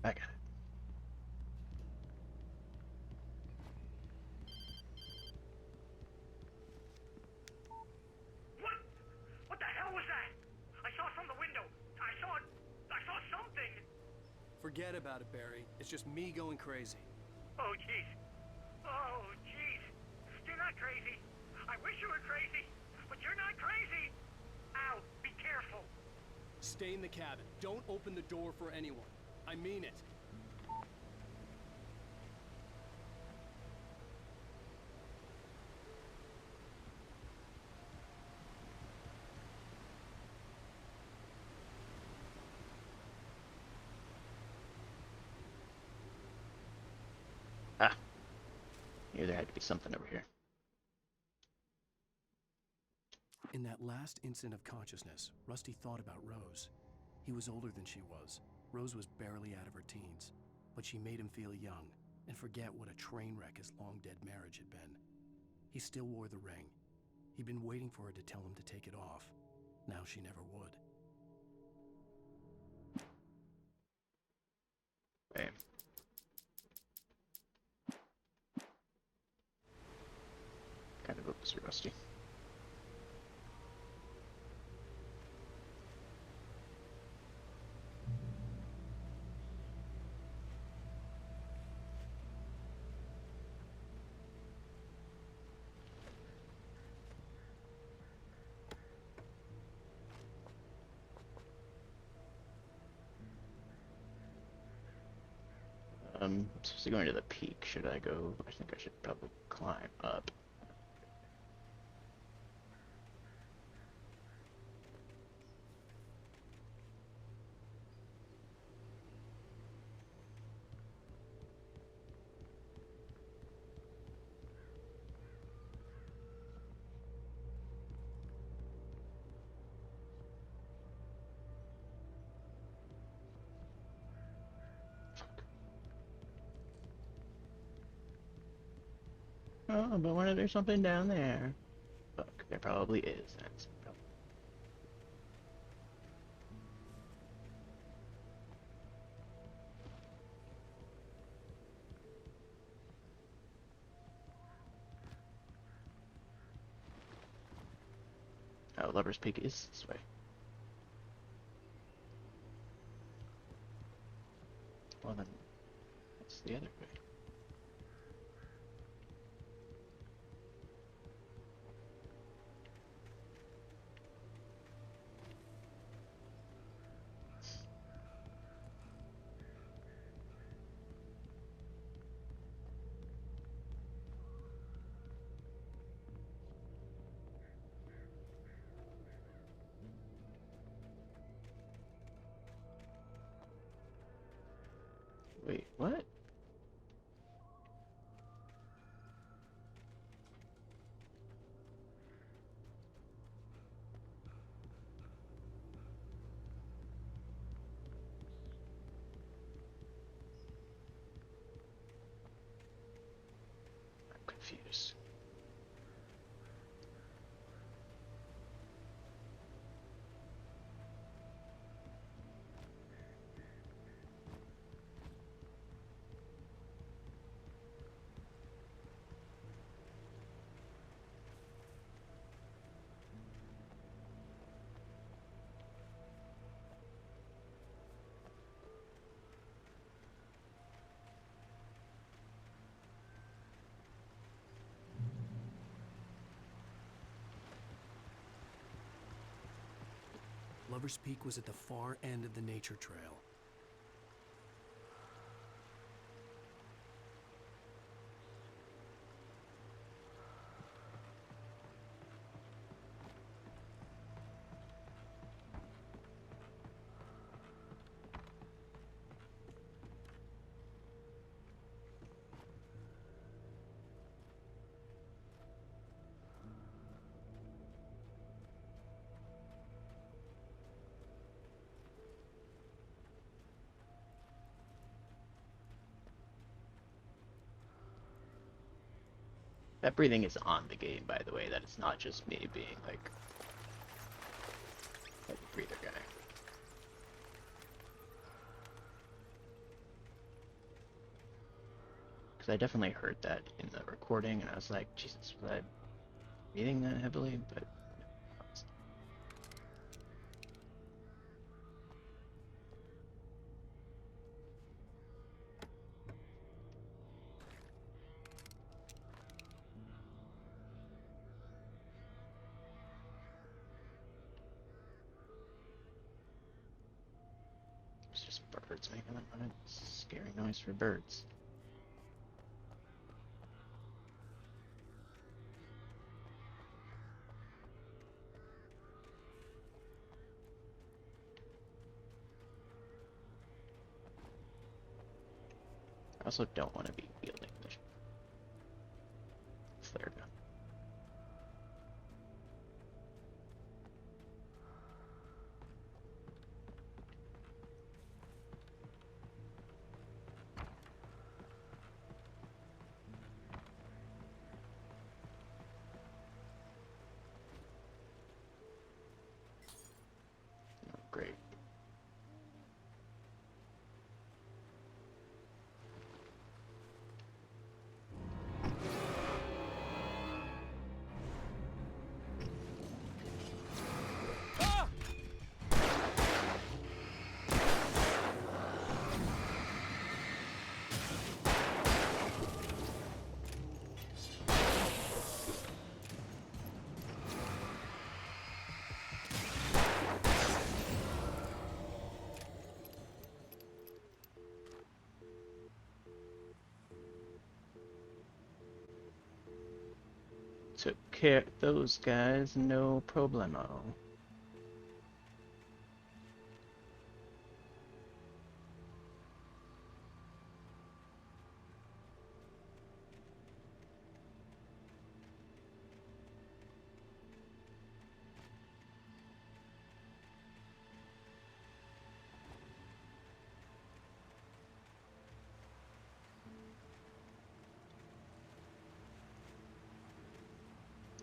I got it. What the hell was that? I saw it from the window. I saw something. Forget about it, Barry. It's just me going crazy. Oh, jeez. Oh, jeez. You're not crazy. I wish you were crazy, but you're not crazy. Ow, be careful. Stay in the cabin. Don't open the door for anyone. I mean it. Knew there had to be something over here. In that last instant of consciousness, Rusty thought about Rose. He was older than she was. Rose was barely out of her teens, but she made him feel young and forget what a train wreck his long-dead marriage had been. He still wore the ring. He'd been waiting for her to tell him to take it off. Now she never would. Bam. Kind of opposite Rusty. So going to the peak, should I go? I think I should probably climb up. Oh, but what if there's something down there? Look, there probably is. That's probably... Oh, Lover's Peak is this way. Well then, what's the other way? Wait, what? I'm confused. Lover's Peak was at the far end of the nature trail. That breathing is on the game, by the way. That it's not just me being like a breather guy. Because I definitely heard that in the recording, and I was like, Jesus, was I breathing that heavily? But it's just birds making that noise. Scary noise for birds. I also don't want to be wielding this. took care of those guys, no problemo.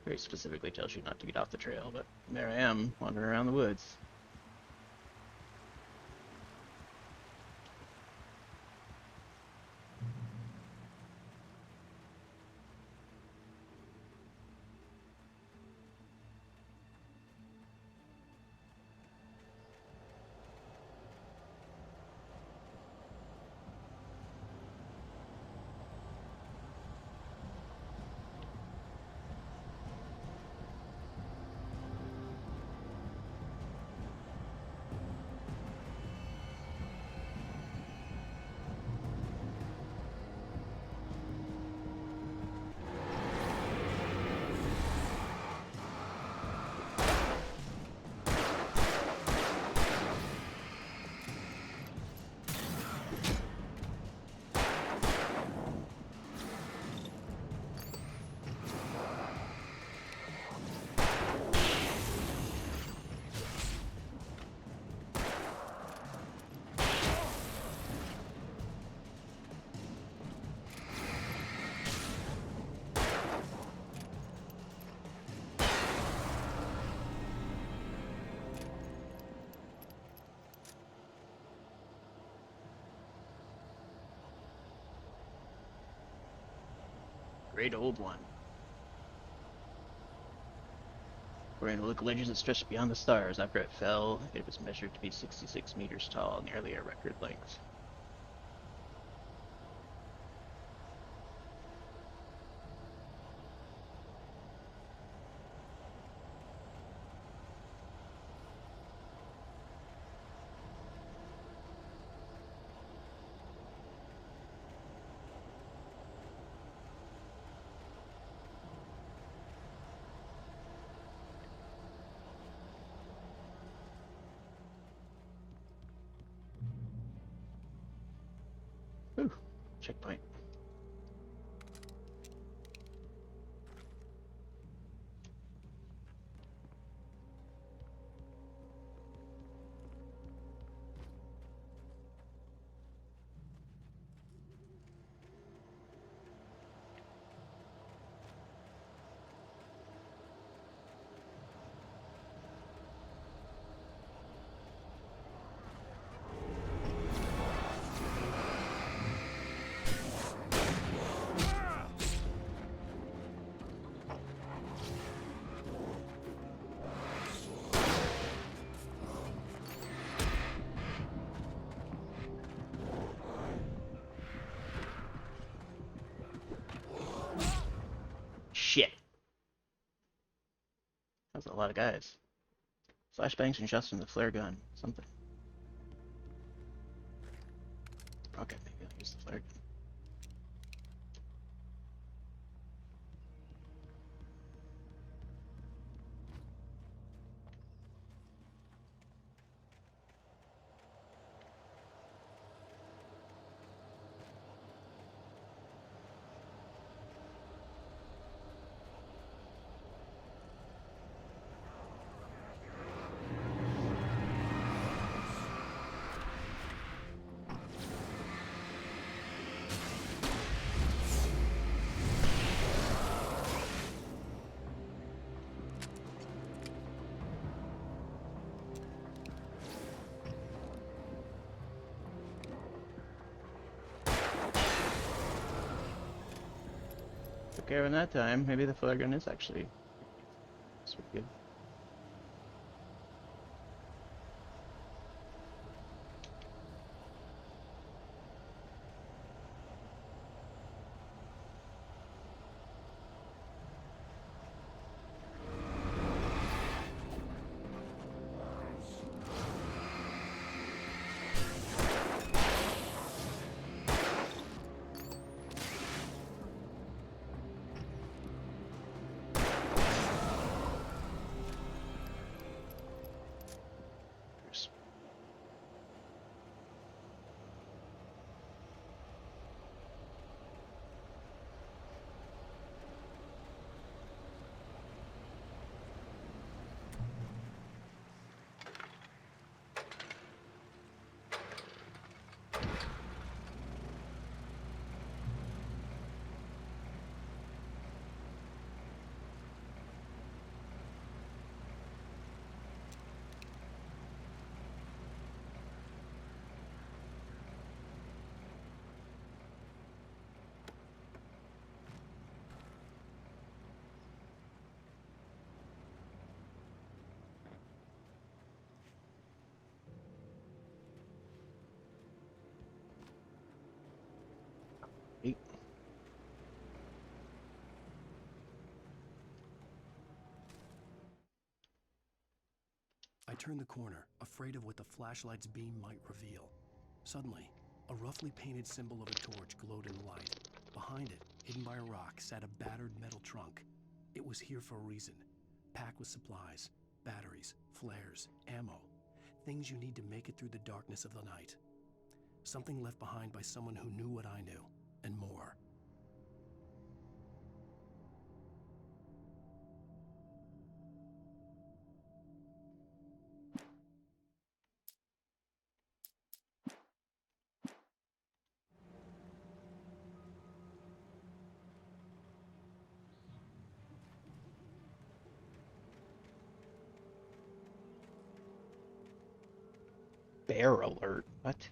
Very specifically tells you not to get off the trail, but there I am, wandering around the woods. Great old one. According to local legends, it stretched beyond the stars. After it fell, it was measured to be 66 meters tall, nearly a record length. Ooh, checkpoint. Shit. That's a lot of guys. Flashbangs and shots from the flare gun. Something. Okay, maybe I'll use the flare gun. Took care of him that time. Maybe the flare gun is actually pretty good. turned the corner, afraid of what the flashlight's beam might reveal. Suddenly, a roughly painted symbol of a torch glowed in the light. Behind it, hidden by a rock, sat a battered metal trunk. It was here for a reason, packed with supplies, batteries, flares, ammo, things you need to make it through the darkness of the night. Something left behind by someone who knew what I knew, and more. Bear alert. What?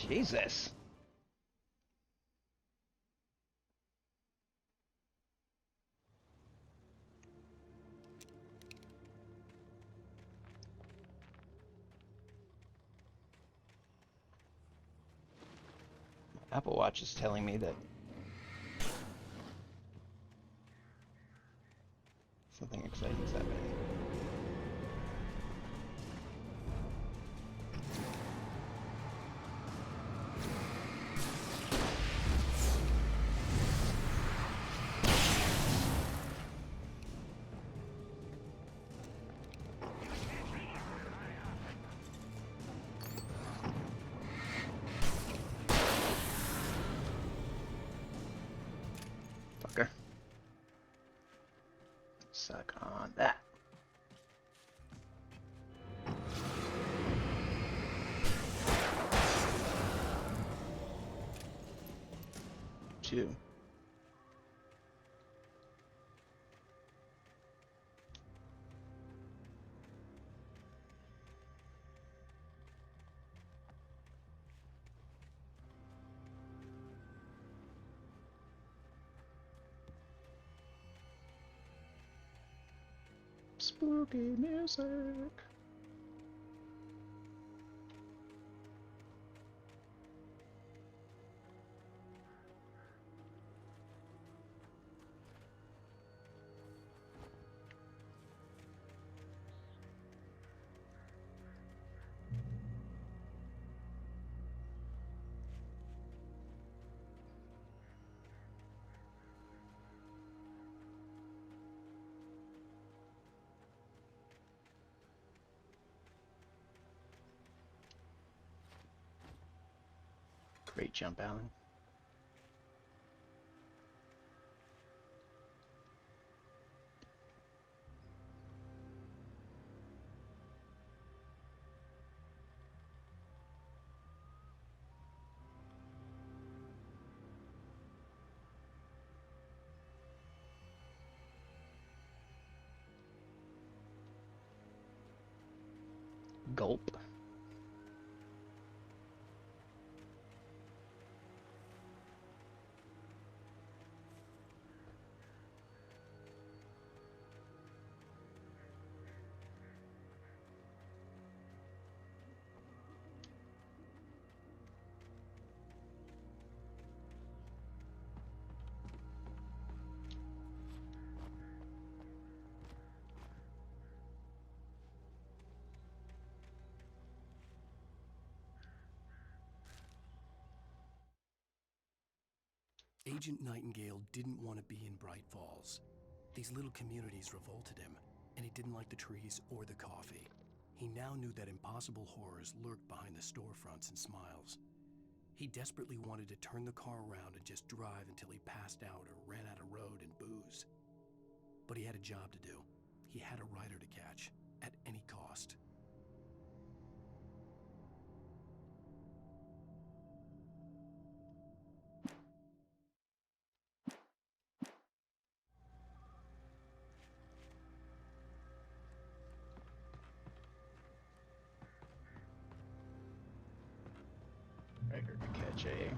Jesus. My Apple Watch is telling me that something exciting is happening. Fucker. Suck on that. Two. Spooky music. Great jump, Alan. Gulp. Agent Nightingale didn't want to be in Bright Falls. These little communities revolted him, and he didn't like the trees or the coffee. He now knew that impossible horrors lurked behind the storefronts and smiles. He desperately wanted to turn the car around and just drive until he passed out or ran out of road and booze. But he had a job to do. He had a rider to catch, at any cost. much, eh?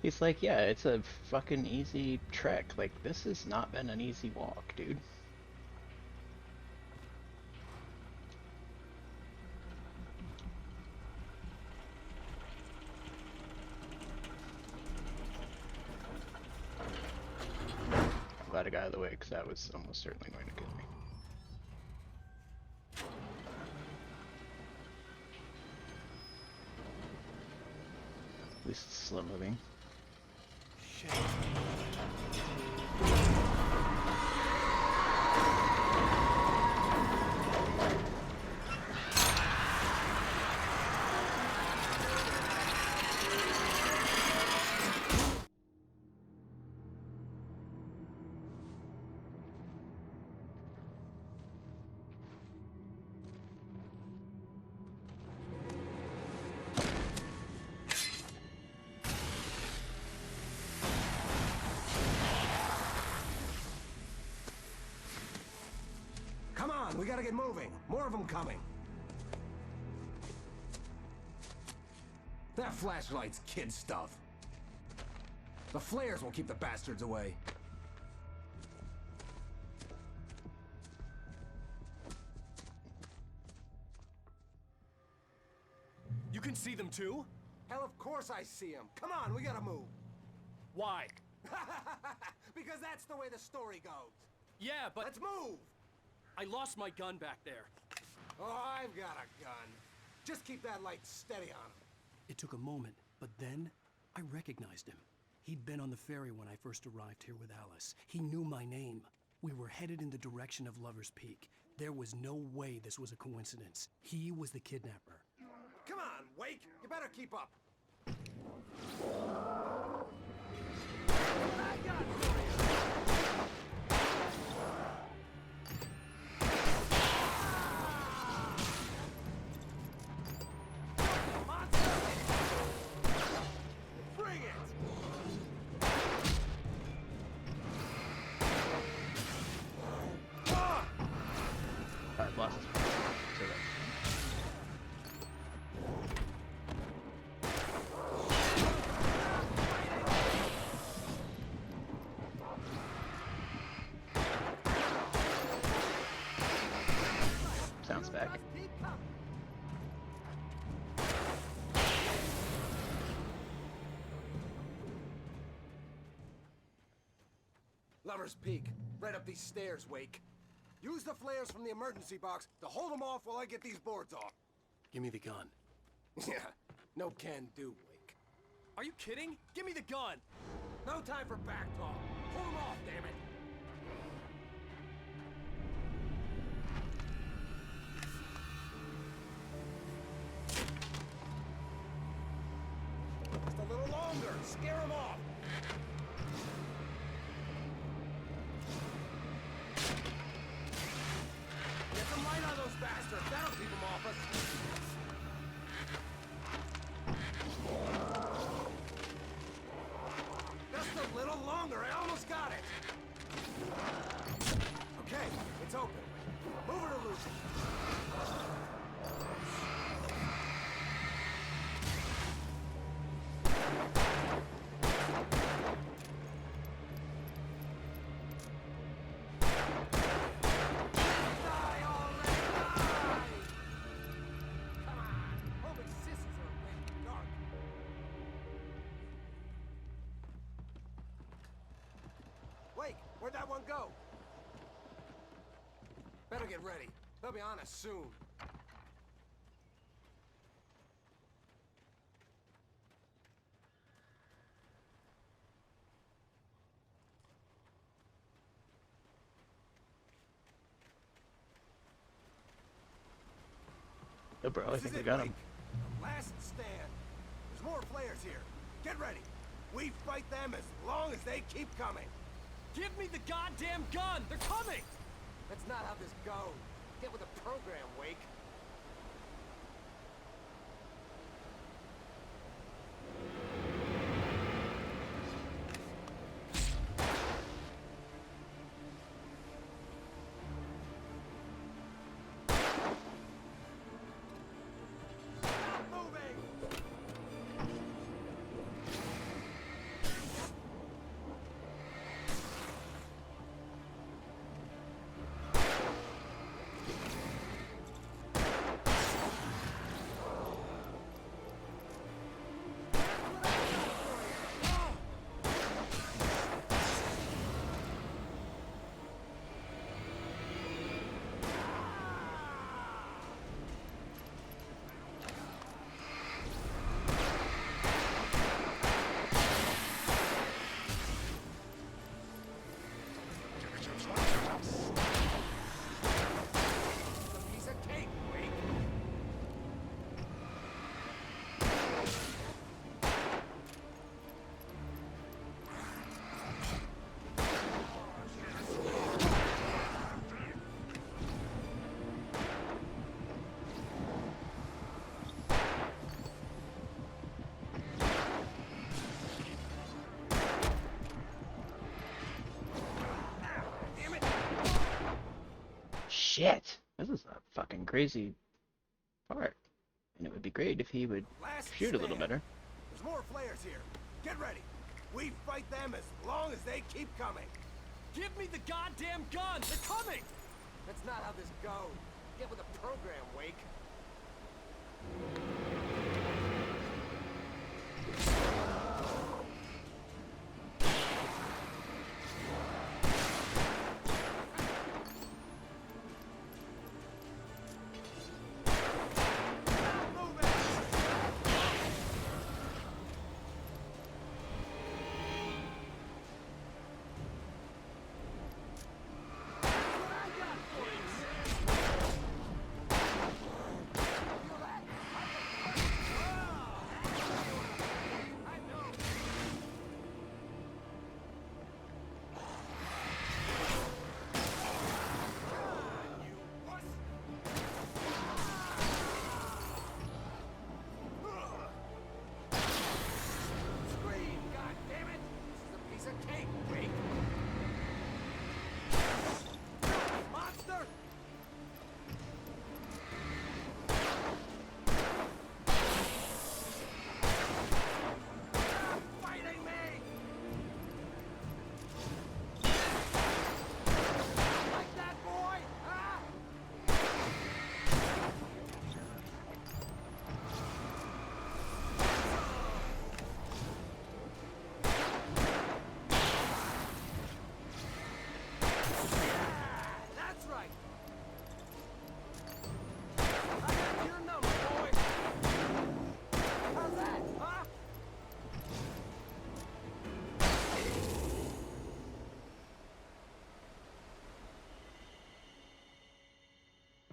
He's like, yeah, it's a fucking easy trek. Like, this has not been an easy walk, dude. I'm glad I got out of the way, because that was almost certainly going to kill me. At least it's slow moving. Shit. Come on, we gotta get moving. More of them coming. That flashlight's kid stuff. The flares will keep the bastards away. You can see them too? Hell, of course I see them. Come on, we gotta move. Why? Because that's the way the story goes. Yeah, but... Let's move! I lost my gun back there. Oh, I've got a gun. Just keep that light steady on him. It took a moment, but then I recognized him. He'd been on the ferry when I first arrived here with Alice. He knew my name. We were headed in the direction of Lover's Peak. There was no way this was a coincidence. He was the kidnapper. Come on, Wake! You better keep up. I've lost this one. So that... Sounds back. Lover's Peak. Right up these stairs, Wake. Use the flares from the emergency box to hold them off while I get these boards off. Give me the gun. Yeah, no can do, Wake. Are you kidding? Give me the gun! No time for back talk. Pull them off, damn it! Just a little longer. Scare them off. Get some light on those bastards. That'll keep them off us. Just a little longer. I almost got it. Okay, it's open. Move it or lose it. Wake, where'd that one go? Better get ready. They'll be on us soon. No, bro, I think we got him. Last stand. There's more flares here. Get ready. We fight them as long as they keep coming. Give me the goddamn gun! They're coming! That's not how this goes. Get with the program, Wake. Shit! This is a fucking crazy part. And it would be great if he would shoot a little better. There's more flares here. Get ready. We fight them as long as they keep coming. Give me the goddamn gun! They're coming! That's not how this goes. Get with the program, Wake.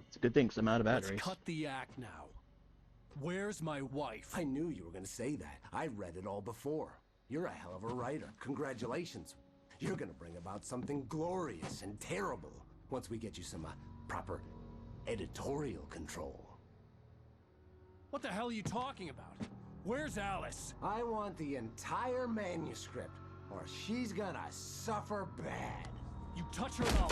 It's a good thing, 'cause I'm out of batteries. Let's cut the act now. Where's my wife? I knew you were gonna say that. I read it all before. You're a hell of a writer. Congratulations. You're gonna bring about something glorious and terrible once we get you some proper editorial control. What the hell are you talking about? Where's Alice? I want the entire manuscript, or she's gonna suffer bad. You touch her and I'll...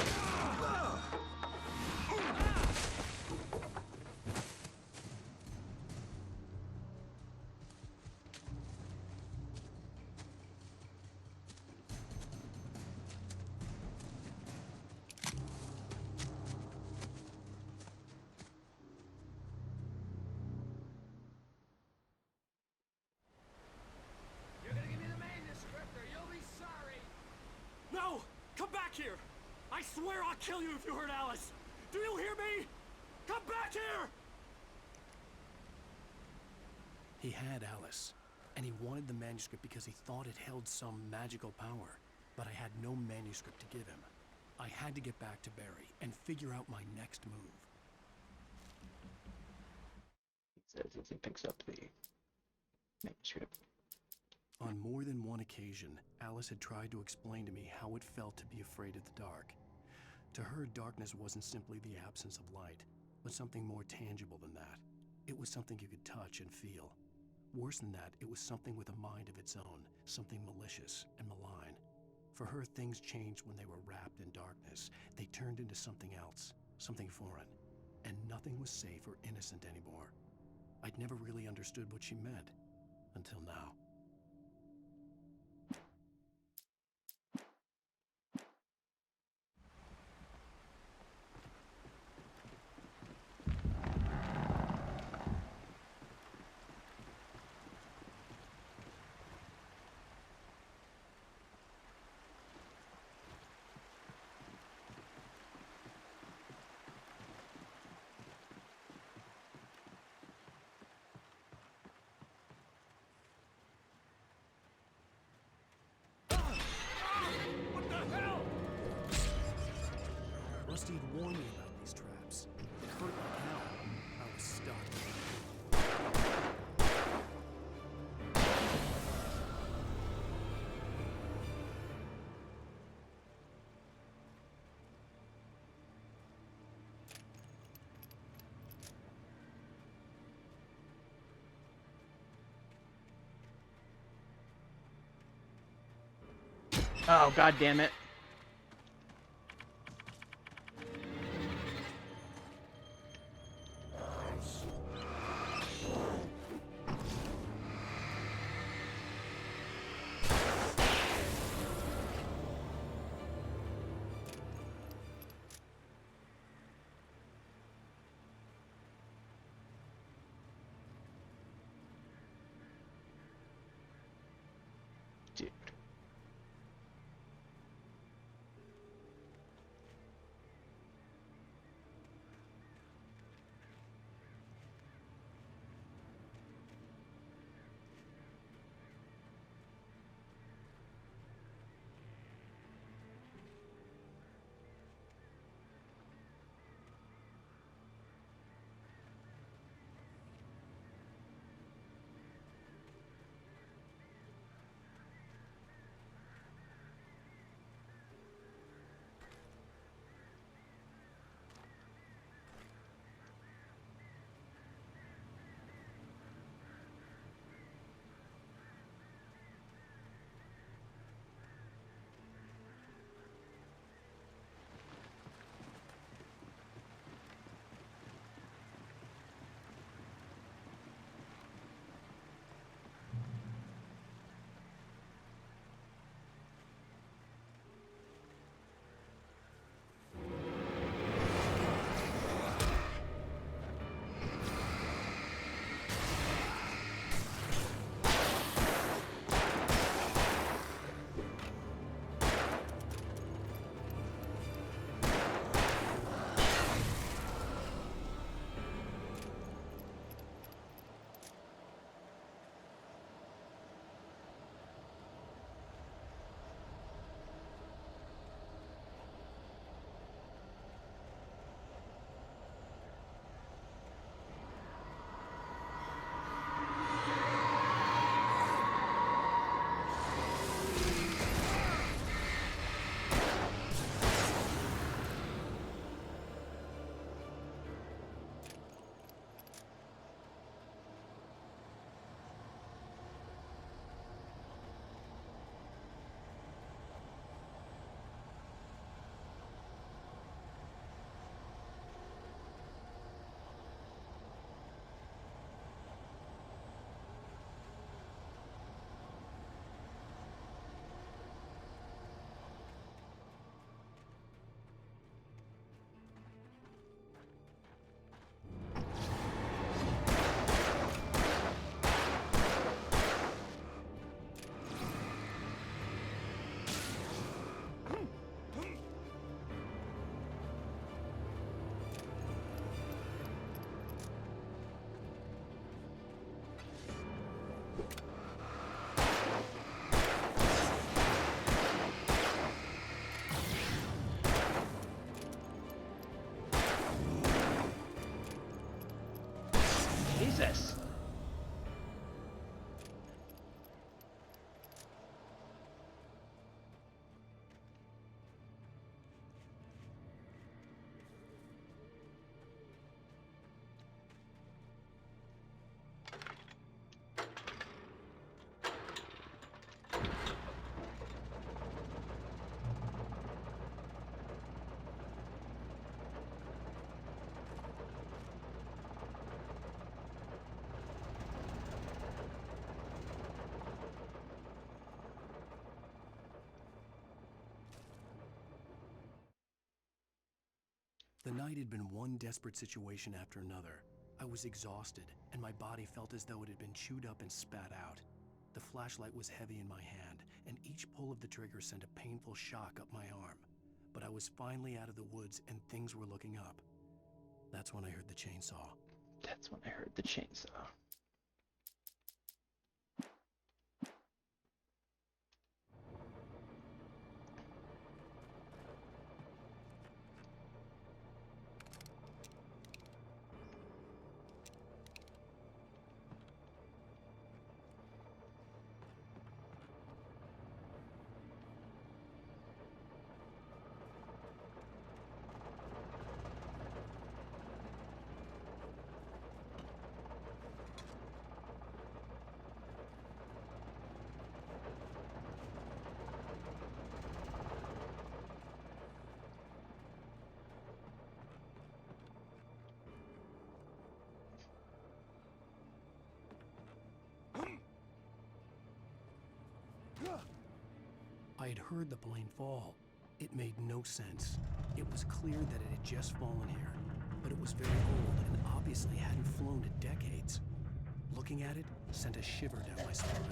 You're gonna give me the manuscript, or you'll be sorry. No! Come back here! I swear I'll kill you if you hurt Alice! Do you hear me? Come back here! He had Alice, and he wanted the manuscript because he thought it held some magical power. But I had no manuscript to give him. I had to get back to Barry and figure out my next move. He says as he picks up the manuscript. On more than one occasion, Alice had tried to explain to me how it felt to be afraid of the dark. To her, darkness wasn't simply the absence of light, but something more tangible than that. It was something you could touch and feel. Worse than that, it was something with a mind of its own, something malicious and malign. For her, things changed when they were wrapped in darkness. They turned into something else, something foreign, and nothing was safe or innocent anymore. I'd never really understood what she meant, until now. Rusty had warned me about these traps. It hurt like hell. I was stuck. Oh, god damn it. Dude. The night had been one desperate situation after another. I was exhausted, and my body felt as though it had been chewed up and spat out. The flashlight was heavy in my hand, and each pull of the trigger sent a painful shock up my arm. But I was finally out of the woods, and things were looking up. That's when I heard the chainsaw. That's when I heard the chainsaw. I had heard the plane fall. It made no sense. It was clear that it had just fallen here, but it was very old and obviously hadn't flown in decades. Looking at it sent a shiver down my spine.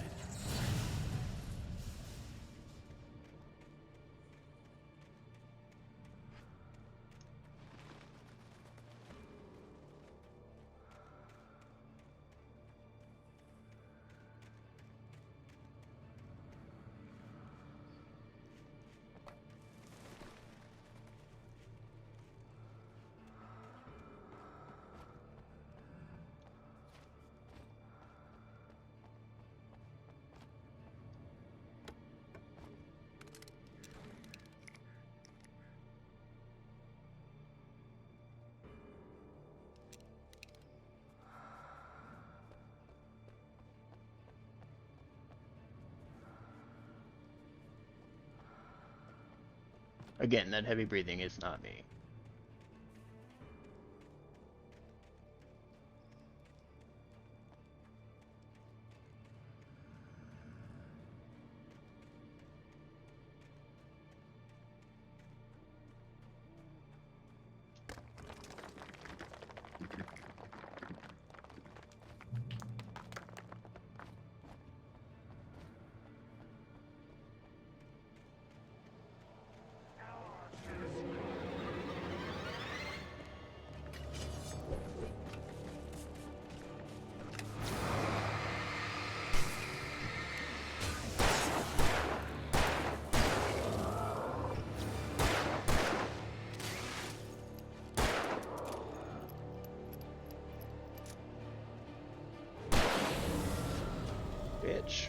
Again, that heavy breathing is not me. Bitch.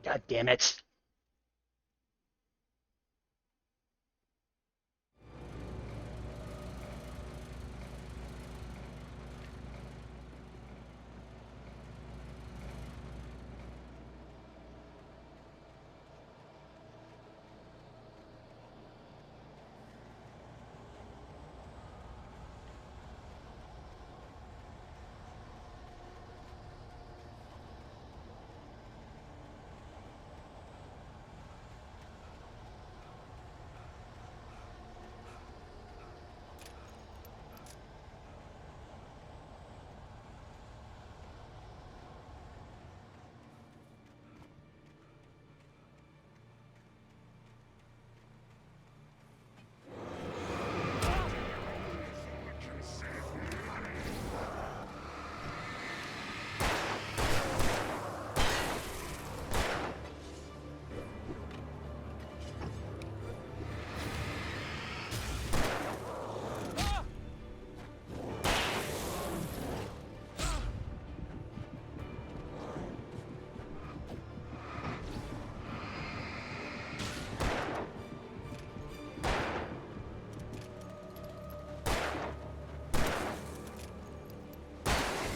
God damn it.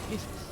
Jesus.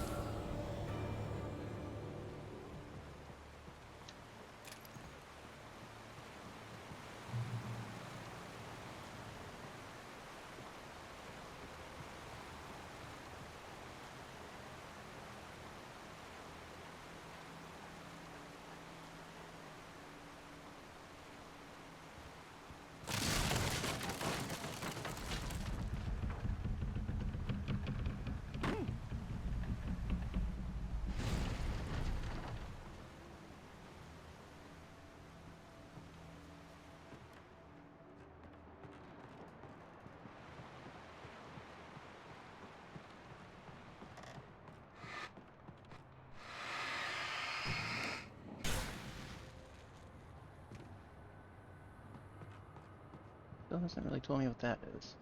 Still hasn't really told me what that is.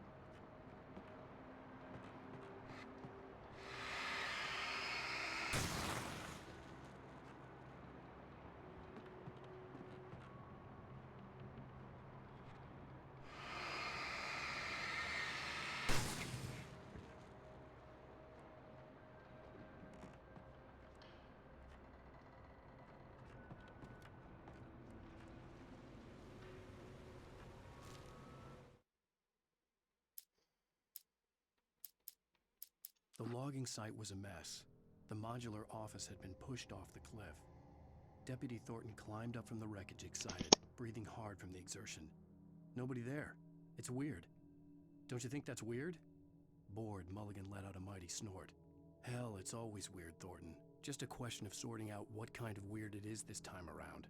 The logging site was a mess. The modular office had been pushed off the cliff. Deputy Thornton climbed up from the wreckage excited, breathing hard from the exertion. Nobody there. It's weird. Don't you think that's weird? Bored, Mulligan let out a mighty snort. Hell, it's always weird, Thornton. Just a question of sorting out what kind of weird it is this time around.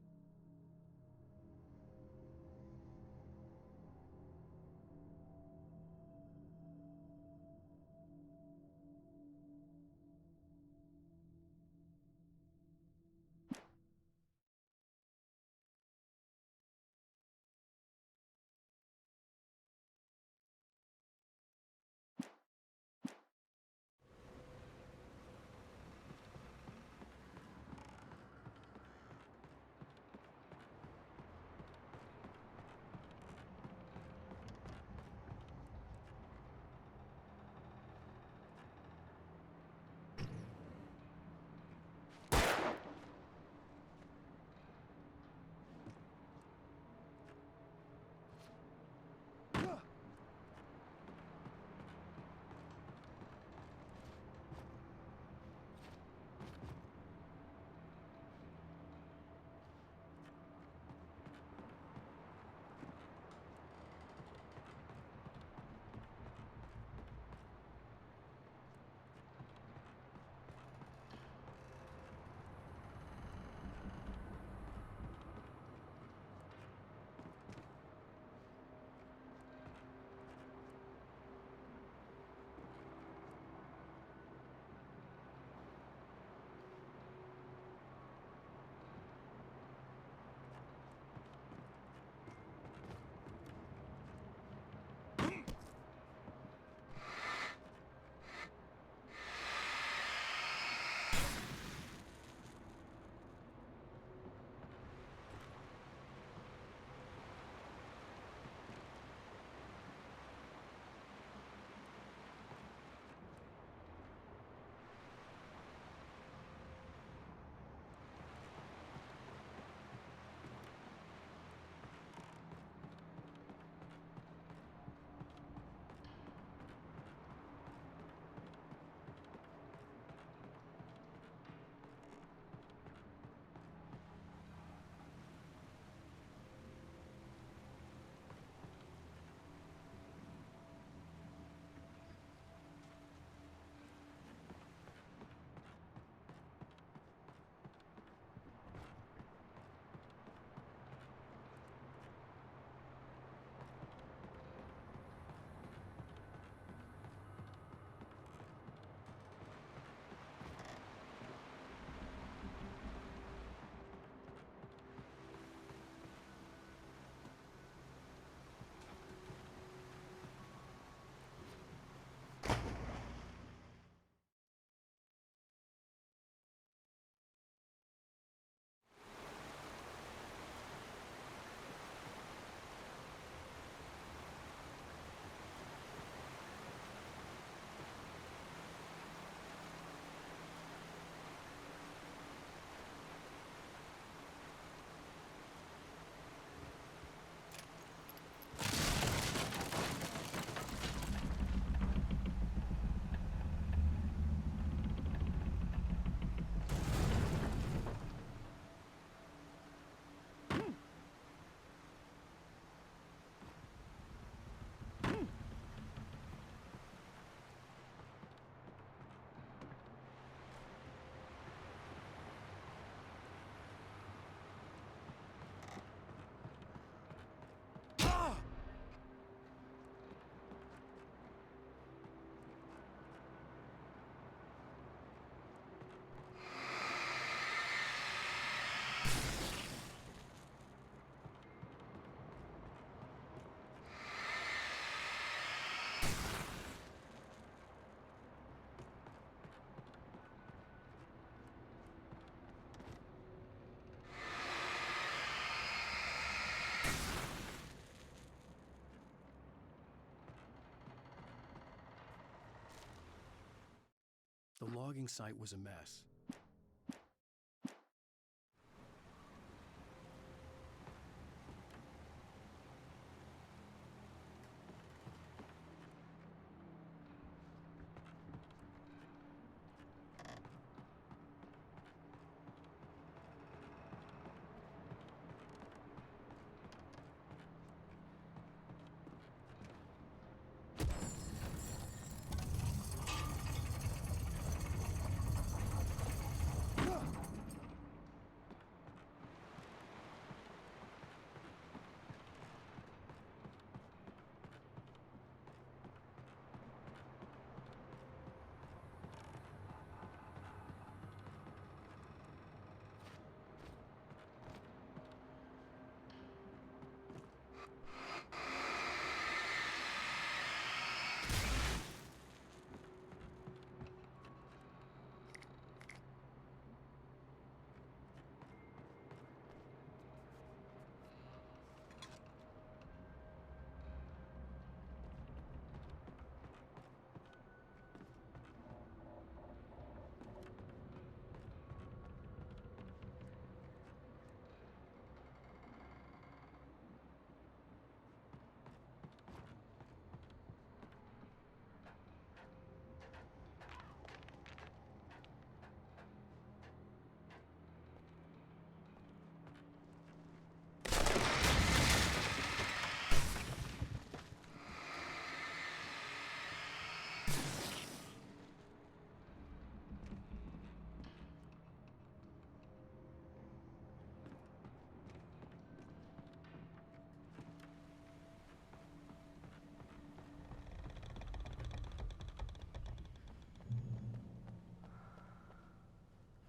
The logging site was a mess.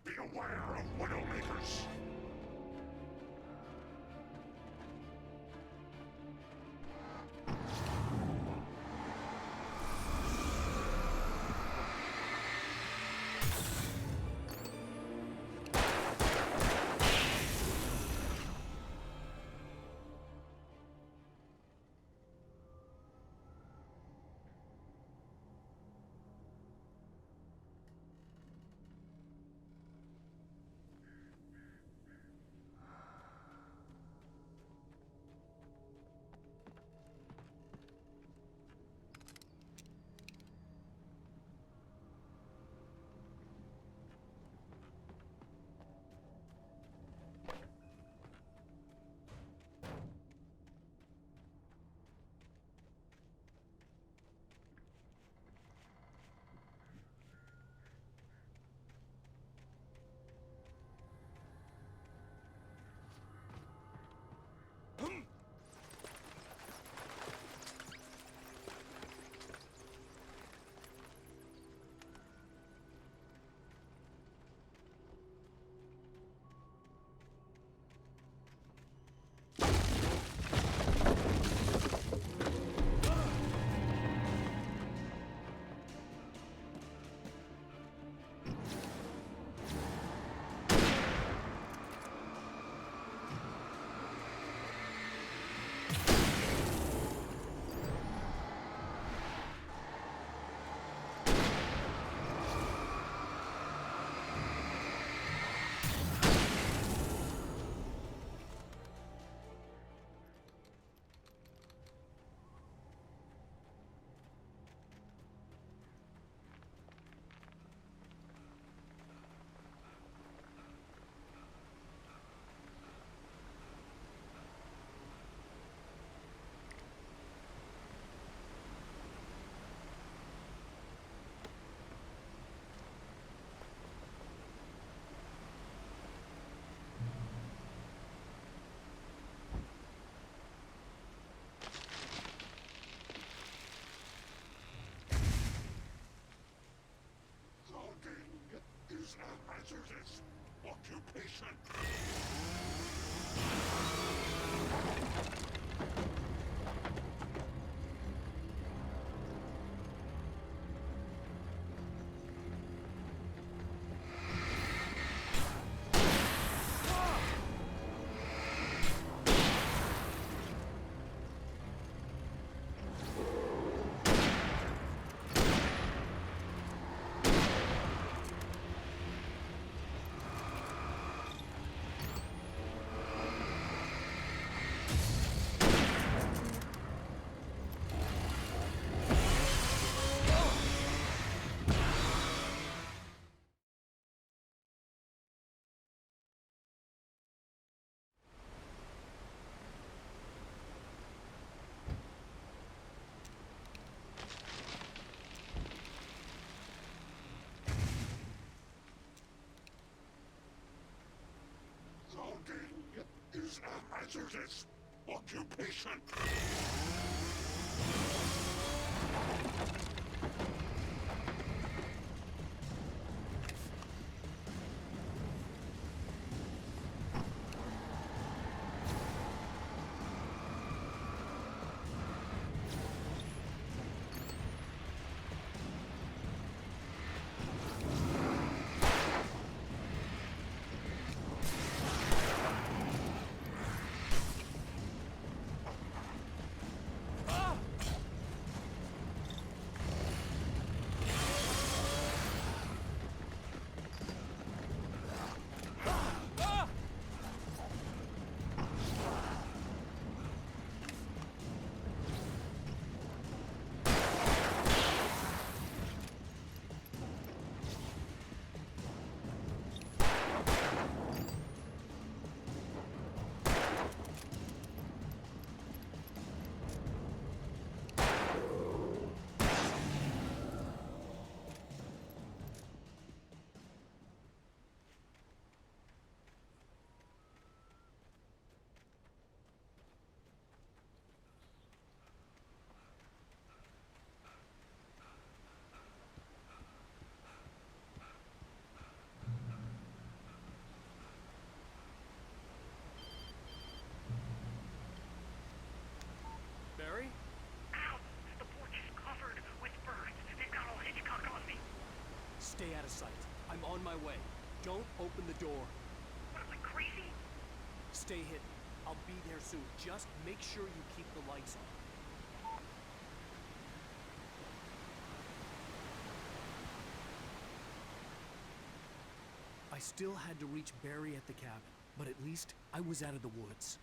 Beware of Widowmakers. is a hazardous occupation. hazardous occupation. Barry? Ow! The porch is covered with birds. They've got all Hitchcock on me. Stay out of sight. I'm on my way. Don't open the door. What am I, crazy? Stay hidden. I'll be there soon. Just make sure you keep the lights on. I still had to reach Barry at the cabin, but at least I was out of the woods.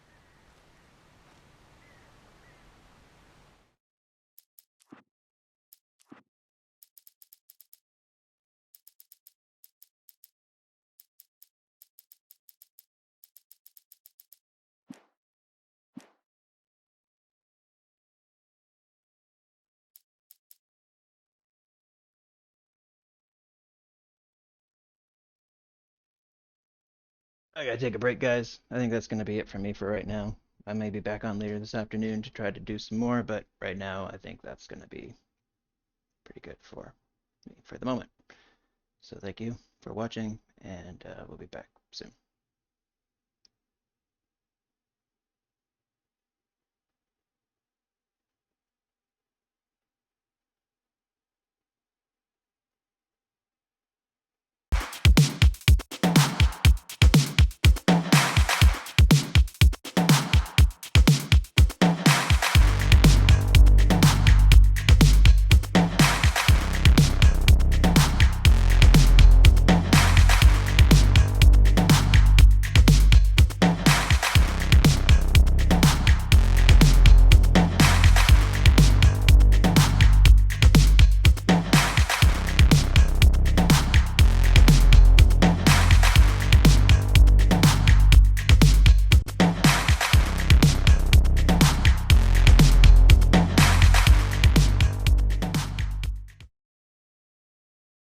I gotta take a break, guys. I think that's gonna be it for me for right now. I may be back on later this afternoon to try to do some more, but right now I think that's gonna be pretty good for me for the moment. So thank you for watching, and we'll be back soon.